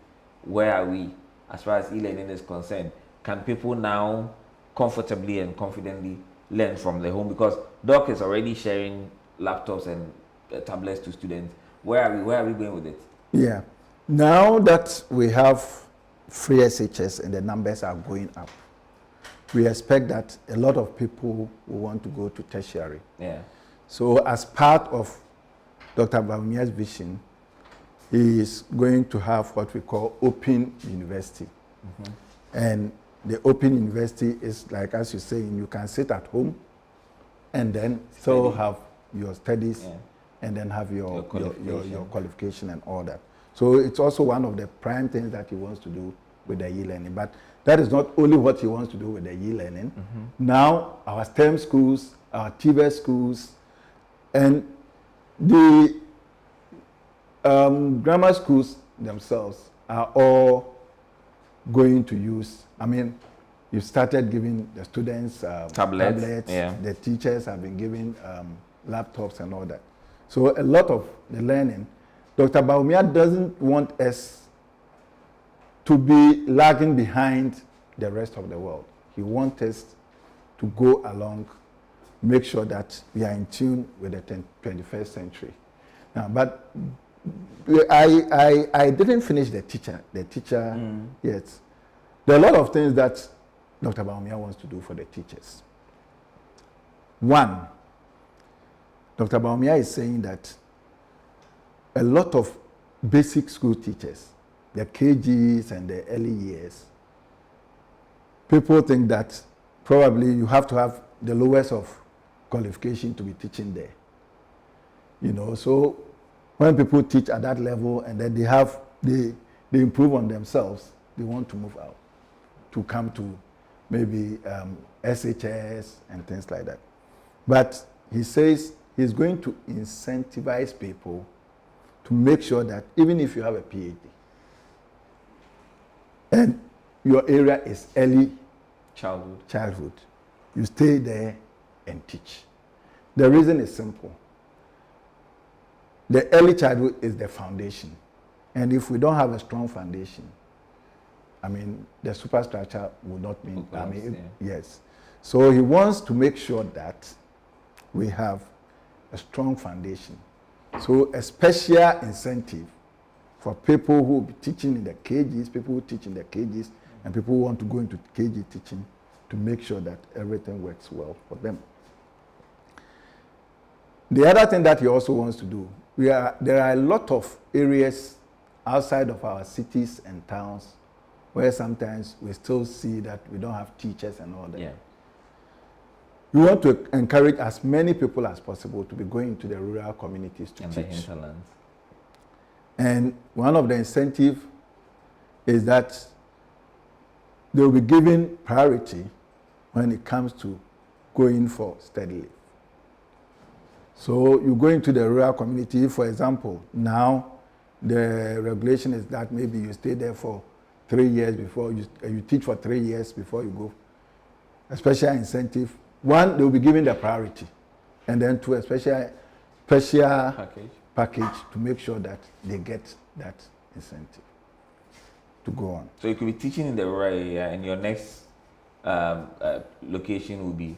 J: Where are we as far as e-learning is concerned? Can people now comfortably and confidently learn from their home? Because Doc is already sharing laptops and tablets to students. Where are we going with it?
K: Yeah. Now that we have free SHS and the numbers are going up, we expect that a lot of people will want to go to tertiary.
J: Yeah.
K: So as part of Dr. Bawumia's vision, he is going to have what we call open university. And the open university is like, as you say, you can sit at home and then still have your studies and then have your qualification and all that. So it's also one of the prime things that he wants to do with the e-learning. But that is not only what he wants to do with the e-learning. Now, our STEM schools, our TVET schools, and the grammar schools themselves are all going to use, I mean, you started giving the students tablets.
J: Yeah.
K: The teachers have been giving laptops and all that. So a lot of the learning, Dr. Bawumia doesn't want us to be lagging behind the rest of the world. He wants us to go along, make sure that we are in tune with the 21st century. Now, but I didn't finish the teacher yet. There are a lot of things that Dr. Bawumia wants to do for the teachers. One, Dr. Bawumia is saying that a lot of basic school teachers, the KGs and the early years, people think that probably you have to have the lowest of qualification to be teaching there. You know, so when people teach at that level and then they improve on themselves, they want to move out to come to maybe SHS and things like that. But he says he's going to incentivize people to make sure that even if you have a PhD and your area is early childhood, you stay there and teach. The reason is simple. The early childhood is the foundation. And if we don't have a strong foundation, I mean, the superstructure will not be, yes. So he wants to make sure that we have a strong foundation. So a special incentive for people who will be teaching in the KGs, people who teach in the KGs, and people who want to go into KG teaching to make sure that everything works well for them. The other thing that he also wants to do, there are a lot of areas outside of our cities and towns where sometimes we still see that we don't have teachers and all that. Yeah. We want to encourage as many people as possible to be going to the rural communities to teach. The hinterlands. And one of the incentives is that they will be given priority when it comes to going for study leave. So you go into the rural community, for example, now the regulation is that maybe you stay there for 3 years before you teach for 3 years before you go. A special incentive. One, they will be given the priority, and then two, a special package to make sure that they get that incentive to go on.
J: So you could be teaching in the rural area, and your next location will be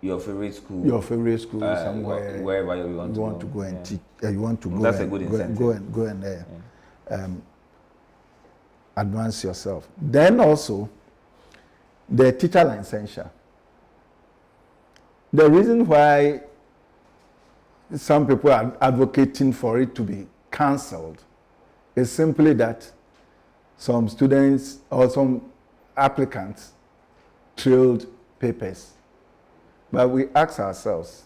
J: your favorite school.
K: Your favorite school somewhere,
J: wherever you want to
K: go and teach. You want to go.
J: That's a good incentive.
K: Go and advance yourself. Then also, the teacher licensure. The reason why some people are advocating for it to be cancelled is simply that some students or some applicants trailed papers. But we ask ourselves,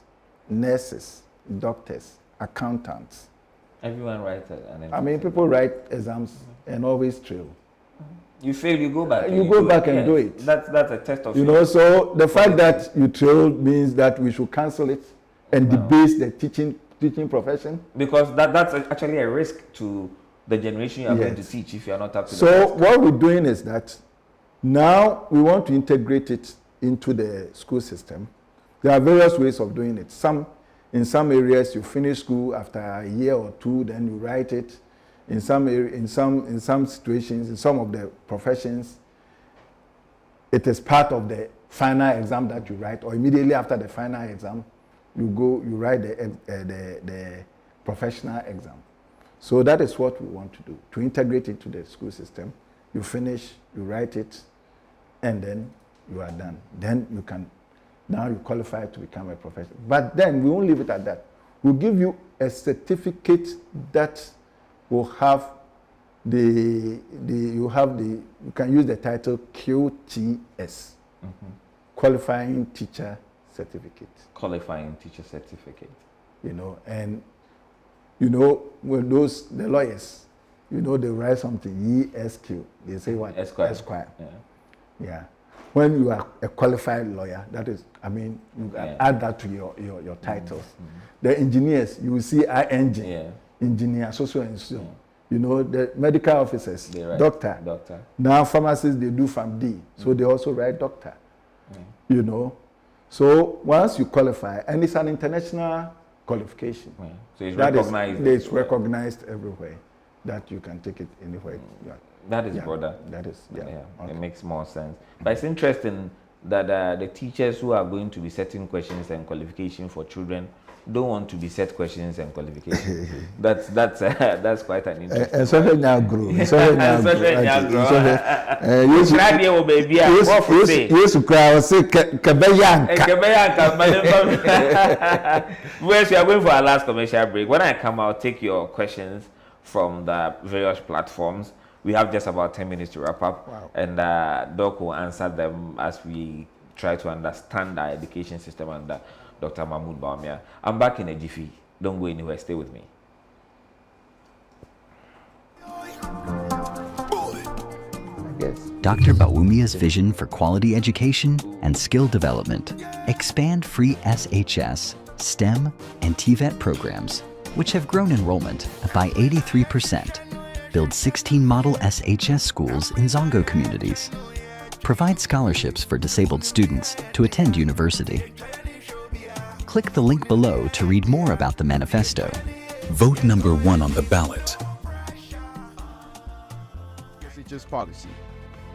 K: nurses, doctors, accountants.
J: Everyone writes an
K: I mean, people write exams and always trail.
J: You fail, you go back.
K: You go back and do it.
J: That's a test of
K: you know, so the fact that you trailed means that we should cancel it and debase the teaching profession.
J: Because that's actually a risk to the generation you are going to teach if you are not up to the
K: task. So what we're doing is that now we want to integrate it into the school system. There are various ways of doing it. In some areas, you finish school after a year or two, then you write it. In some situations, in some of the professions, it is part of the final exam that you write, or immediately after the final exam, you write the professional exam. So that is what we want to do, to integrate it to the school system. You finish, you write it, and then you are done. Then now you qualify to become a professional. But then we won't leave it at that. We'll give you a certificate that will have you can use the title QTS, Qualifying Teacher Certificate.
J: Qualifying Teacher Certificate.
K: You know, and you know, when the lawyers, you know, they write something, ESQ, they say what? Esquire. Yeah. When you are a qualified lawyer, that is, I mean, you add that to your titles. The engineers, you will see ING, engineer, so and so. You know, the medical officers, doctor. Now pharmacists, they do PharmD, so they also write doctor. You know, so once you qualify, and it's an international qualification.
J: So it's recognized.
K: It's recognized everywhere that you can take it anywhere.
J: That is broader.
K: That is,
J: Okay. It makes more sense. But it's interesting that the teachers who are going to be setting questions and qualification for children don't want to be set questions and qualifications. That's quite an interesting.
K: So now grow.
J: Yes, we are going for our last commercial break. When I come, I'll take your questions from the various platforms. We have just about 10 minutes to wrap up.
K: Wow.
J: And Doc will answer them as we try to understand our education system under Dr. Mahmoud Bawumia. I'm back in a jiffy. Don't go anywhere. Stay with me.
C: Dr. Bawumia's vision for quality education and skill development expand free SHS, STEM, and TVET programs, which have grown enrollment by 83%, build 16 model SHS schools in Zongo communities, provide scholarships for disabled students to attend university. Click the link below to read more about the manifesto.
D: Vote number 1 on the ballot.
E: SHS policy.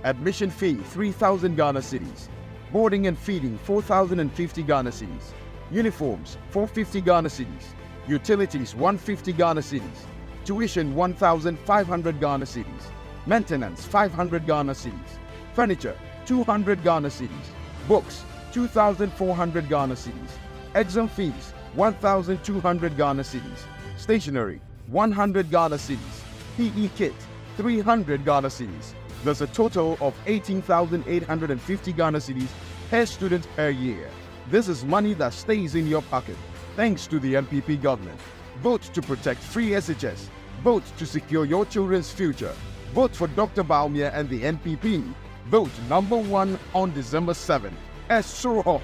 E: Admission fee 3,000 Ghana cedis. Boarding and feeding 4,050 Ghana cedis. Uniforms 450 Ghana cedis. Utilities 150 Ghana cedis. Tuition 1,500 Ghana cedis. Maintenance 500 Ghana cedis. Furniture 200 Ghana cedis. Books 2,400 Ghana cedis. Exam fees 1,200 Ghana cedis. Stationery 100 Ghana cedis. PE kit 300 Ghana cedis. There's a total of 18,850 Ghana cedis per student per year. This is money that stays in your pocket thanks to the MPP government. Vote to protect free SHS. Vote to secure your children's future. Vote for Dr. Bawumia and the MPP. Vote number 1 on December 7th. Esuro.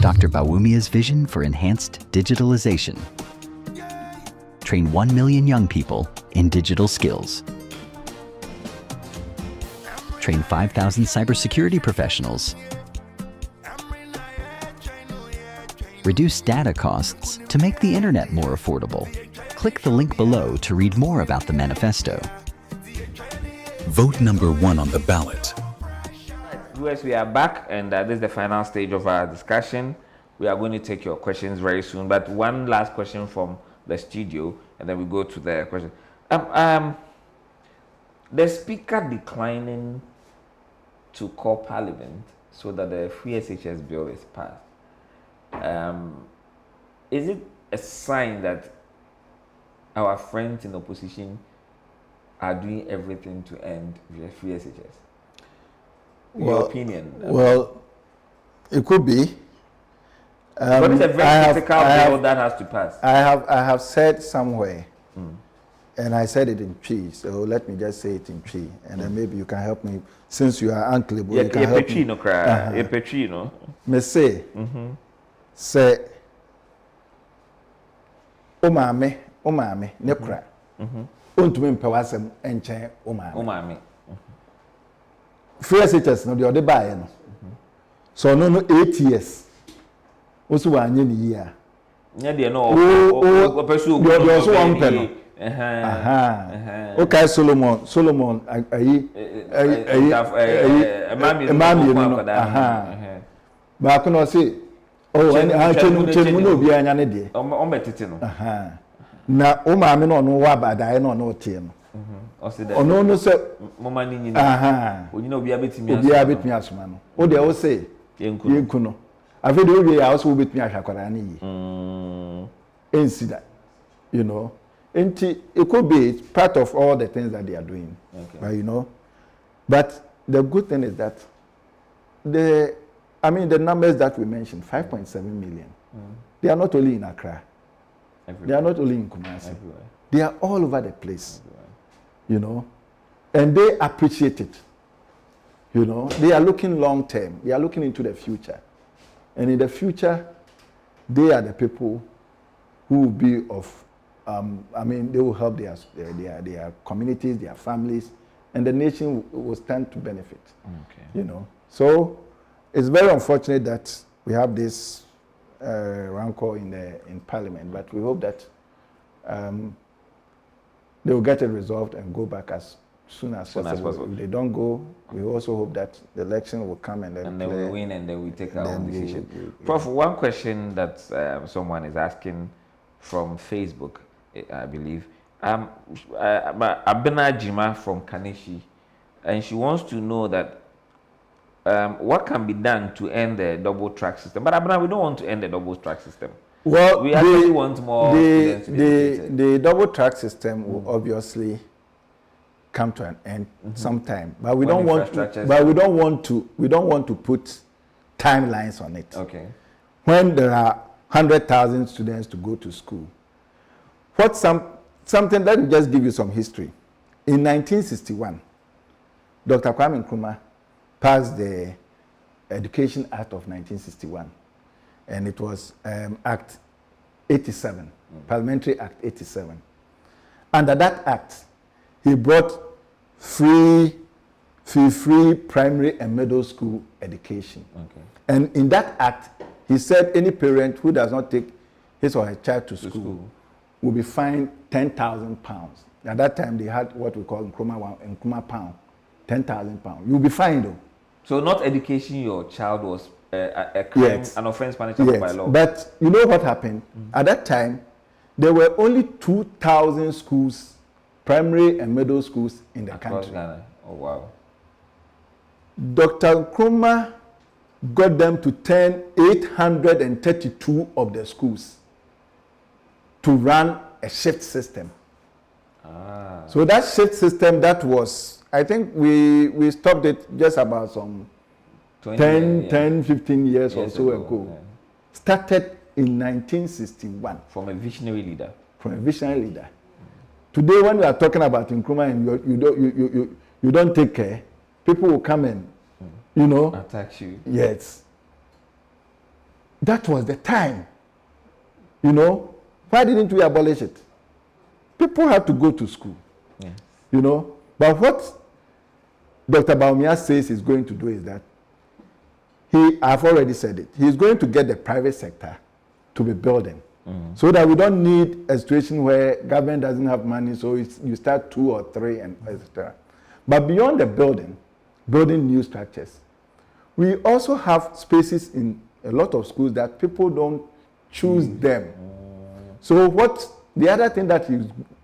C: Dr. Bawumia's vision for enhanced digitalization. Train 1 million young people in digital skills. Train 5,000 cybersecurity professionals. Reduce data costs to make the internet more affordable. Click the link below to read more about the manifesto.
D: Vote number 1 on the ballot.
J: Viewers, we are back, and this is the final stage of our discussion. We are going to take your questions very soon, but one last question from the studio, and then we go to the question. The speaker declining to call Parliament so that the free SHS bill is passed. Is it a sign that our friends in opposition are doing everything to end free SHS? Your opinion?
K: Well, it could be.
J: But it's a very critical bill that has to pass.
K: I have said somewhere, and I said it in P, so let me just say it in P, and then maybe you can help me, since you are uncleable, you can help me. Me say, say, o maame, ne kura, ontumi mpewasem enchen o maame. Free SHS no the other buy no. So no 8 years. Also wanye ni year.
J: Nya de no o person go
K: also one pen. Okay, Solomon ayi emami no. Ba ko no say oh chemu no obi anya ne de.
J: O metete no.
K: Na o maame no no wa badae no no tie no. Ono no se
J: mama ni nyina. Onyina obi
K: abetimi asoma no. O de o say yenku no. After the way I also with me ashakwara ensi that, you know, and it could be part of all the things that they are doing, but you know, but the good thing is that the numbers that we mentioned, 5.7 million, they are not only in Accra, they are not only in Kumasi, they are all over the place, you know, and they appreciate it, you know, they are looking long term, they are looking into the future. And in the future, they are the people who will be of, they will help their communities, their families, and the nation will stand to benefit. You know, so it's very unfortunate that we have this rancor in Parliament, but we hope that they will get it resolved and go back as soon as possible. If they don't go, we also hope that the election will come and then
J: we win, and then we take our own decision. Prof, one question that someone is asking from Facebook, I believe. Abena Jima from Kaneshi, and she wants to know that what can be done to end the double track system. But Abena, we don't want to end the double track system.
K: Well,
J: we actually want more students to be educated.
K: The double track system will obviously come to an end sometime, but we don't want to put timelines on it.
J: Okay.
K: When there are 100,000 students to go to school, something, let me just give you some history. In 1961, Dr. Kwame Nkrumah passed the Education Act of 1961, and it was Act 87, Parliamentary Act 87. Under that act, he brought free primary and middle school education. Okay. And in that act, he said any parent who does not take his or her child to school will be fined £10,000. At that time, they had what we call Nkrumah pound, £10,000. You'll be fined though.
J: So not educating your child was a crime, an offense punishable by law.
K: But you know what happened? At that time, there were only 2,000 schools, primary and middle schools in the country.
J: Ghana. Oh, wow.
K: Dr. Nkrumah got them to turn 832 of the schools to run a shift system. So that shift system, that was, I think we stopped it just about some 10, 15 years or so ago. Yeah. Started in 1961.
J: From a visionary leader.
K: Today, when we are talking about Nkrumah and you don't take care, people will come and,
J: attack you.
K: Yes. That was the time. Why didn't we abolish it? People had to go to school.
J: Yeah.
K: But what Dr. Bawumia says he's going to do is that I've already said it, he's going to get the private sector to be building. So that we don't need a situation where government doesn't have money, so you start 2 or 3 and etc. But beyond the building new structures, we also have spaces in a lot of schools that people don't choose them. So the other thing that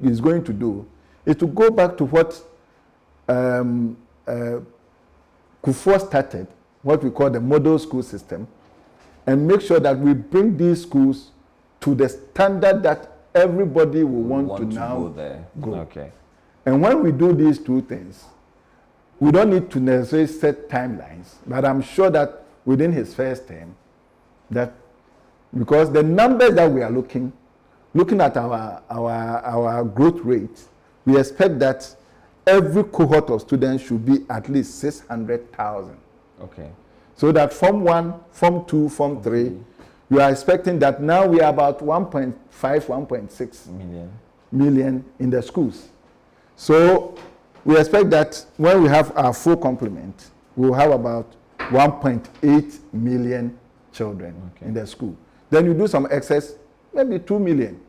K: he's going to do is to go back to what Kufuor started, what we call the model school system, and make sure that we bring these schools to the standard that everybody will want to now
J: go there. Okay.
K: And when we do these two things, we don't need to necessarily set timelines, but I'm sure that within his first term, that because the numbers that we are looking at our growth rate, we expect that every cohort of students should be at least 600,000.
J: Okay.
K: So that Form 1, Form 2, Form 3, we are expecting that now we are about 1.5, 1.6 million in the schools. So we expect that when we have our full complement, we will have about 1.8 million children in the school. Then you do some excess, maybe 2 million.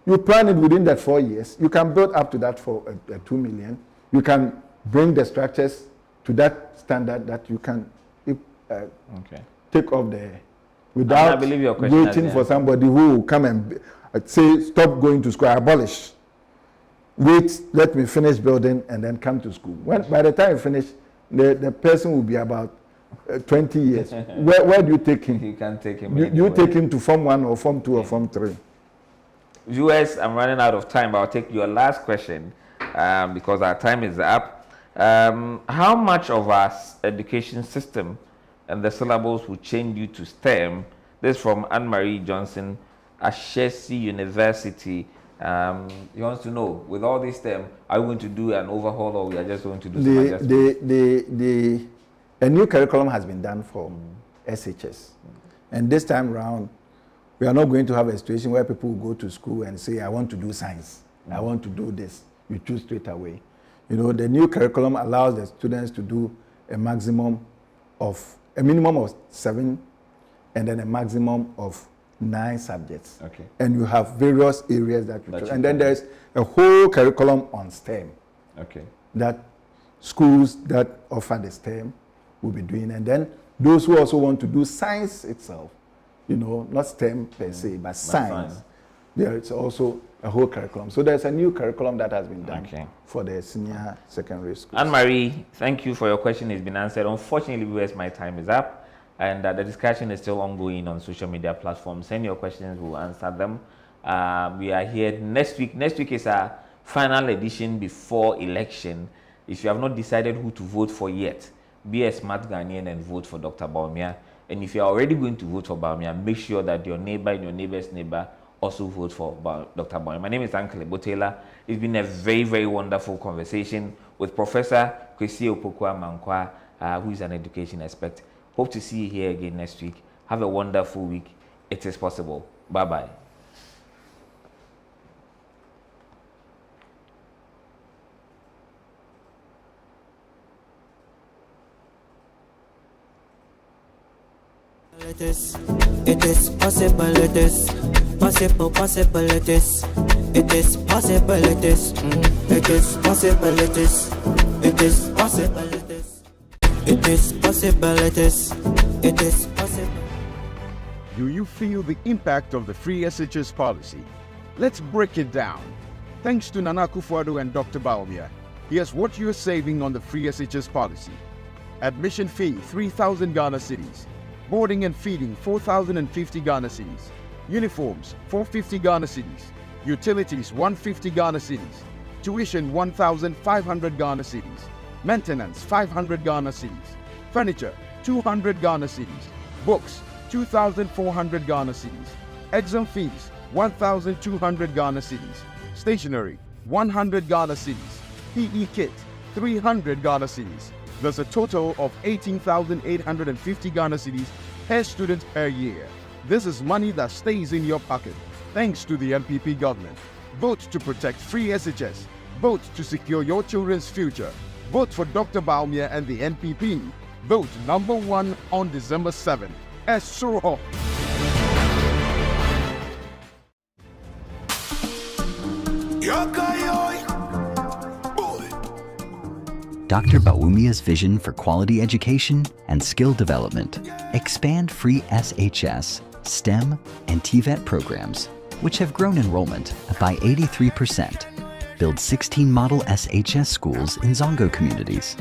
K: You plan it within that 4 years. You can build up to that for 2 million. You can bring the structures to that standard that you can take off there without waiting for somebody who will come and say, stop going to school, abolish. Wait, let me finish building and then come to school. By the time you finish, the person will be about 20 years. Where do you take him?
J: You can't take him.
K: You take him to Form 1 or Form 2 or Form 3.
J: Viewers, I'm running out of time, but I'll take your last question because our time is up. How much of our education system and the syllables will change due to STEM? This is from Anne-Marie Johnson, Ashesi University. He wants to know, with all this STEM, are we going to do an overhaul or we are just going to do some adjustments?
K: A new curriculum has been done for SHS. And this time around, we are not going to have a situation where people will go to school and say, I want to do science. I want to do this. You choose straight away. The new curriculum allows the students to do a minimum of 7 and then a maximum of 9 subjects.
J: Okay.
K: And you have various areas that you choose. And then there's a whole curriculum on STEM.
J: Okay.
K: that schools that offer the STEM will be doing. And then those who also want to do science itself, you know, not STEM per se, but science. There is also a whole curriculum. So there's a new curriculum that has been done for the senior secondary schools.
J: Anne-Marie, thank you for your question. It's been answered. Unfortunately, viewers, my time is up. And the discussion is still ongoing on social media platforms. Send your questions, we'll answer them. We are here next week. Next week is our final edition before election. If you have not decided who to vote for yet, be a smart Ghanaian and vote for Dr. Bawumia. And if you are already going to vote for Bawumia, make sure that your neighbor and your neighbor's neighbor also vote for Dr. Bawumia. My name is Uncle Botela. It's been a very, very wonderful conversation with Professor Kwesi Opoku-Amankwah, who is an education expert. Hope to see you here again next week. Have a wonderful week. It is possible. Bye-bye.
B: It is possible, it is possible, it is possible, it is possible, it is possible, it is possible, it is possible.
E: Do you feel the impact of the free SHS policy? Let's break it down. Thanks to Nana Akufo-Addo and Dr. Bawumia, here's what you're saving on the free SHS policy. Admission fee, 3,000 Ghana cedis. Boarding and feeding, 4,050 Ghana cedis. Uniforms, 450 Ghana cedis. Utilities, 150 Ghana cedis. Tuition, 1,500 Ghana cedis. Maintenance, 500 Ghana cedis. Furniture, 200 Ghana cedis. Books, 2,400 Ghana cedis. Exam fees, 1,200 Ghana cedis. Stationery, 100 Ghana cedis. PE kit, 300 Ghana cedis. There's a total of 18,850 Ghana cedis per student per year. This is money that stays in your pocket, thanks to the NPP government. Vote to protect free SHS. Vote to secure your children's future. Vote for Dr. Bawumia and the NPP. Vote number 1 on December 7th. Esuro.
C: Dr. Bawumia's vision for quality education and skill development expand free SHS, STEM, and TVET programs, which have grown enrollment by 83%, build 16 model SHS schools in Zongo communities,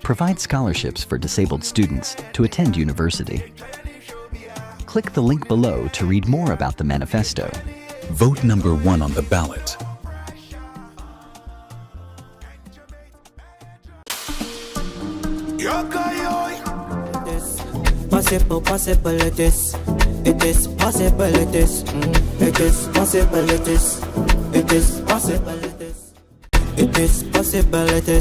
C: provide scholarships for disabled students to attend university. Click the link below to read more about the manifesto.
D: Vote number 1 on the ballot.
B: Possible, it is possible, it is possible, it is possible, it is possible, it is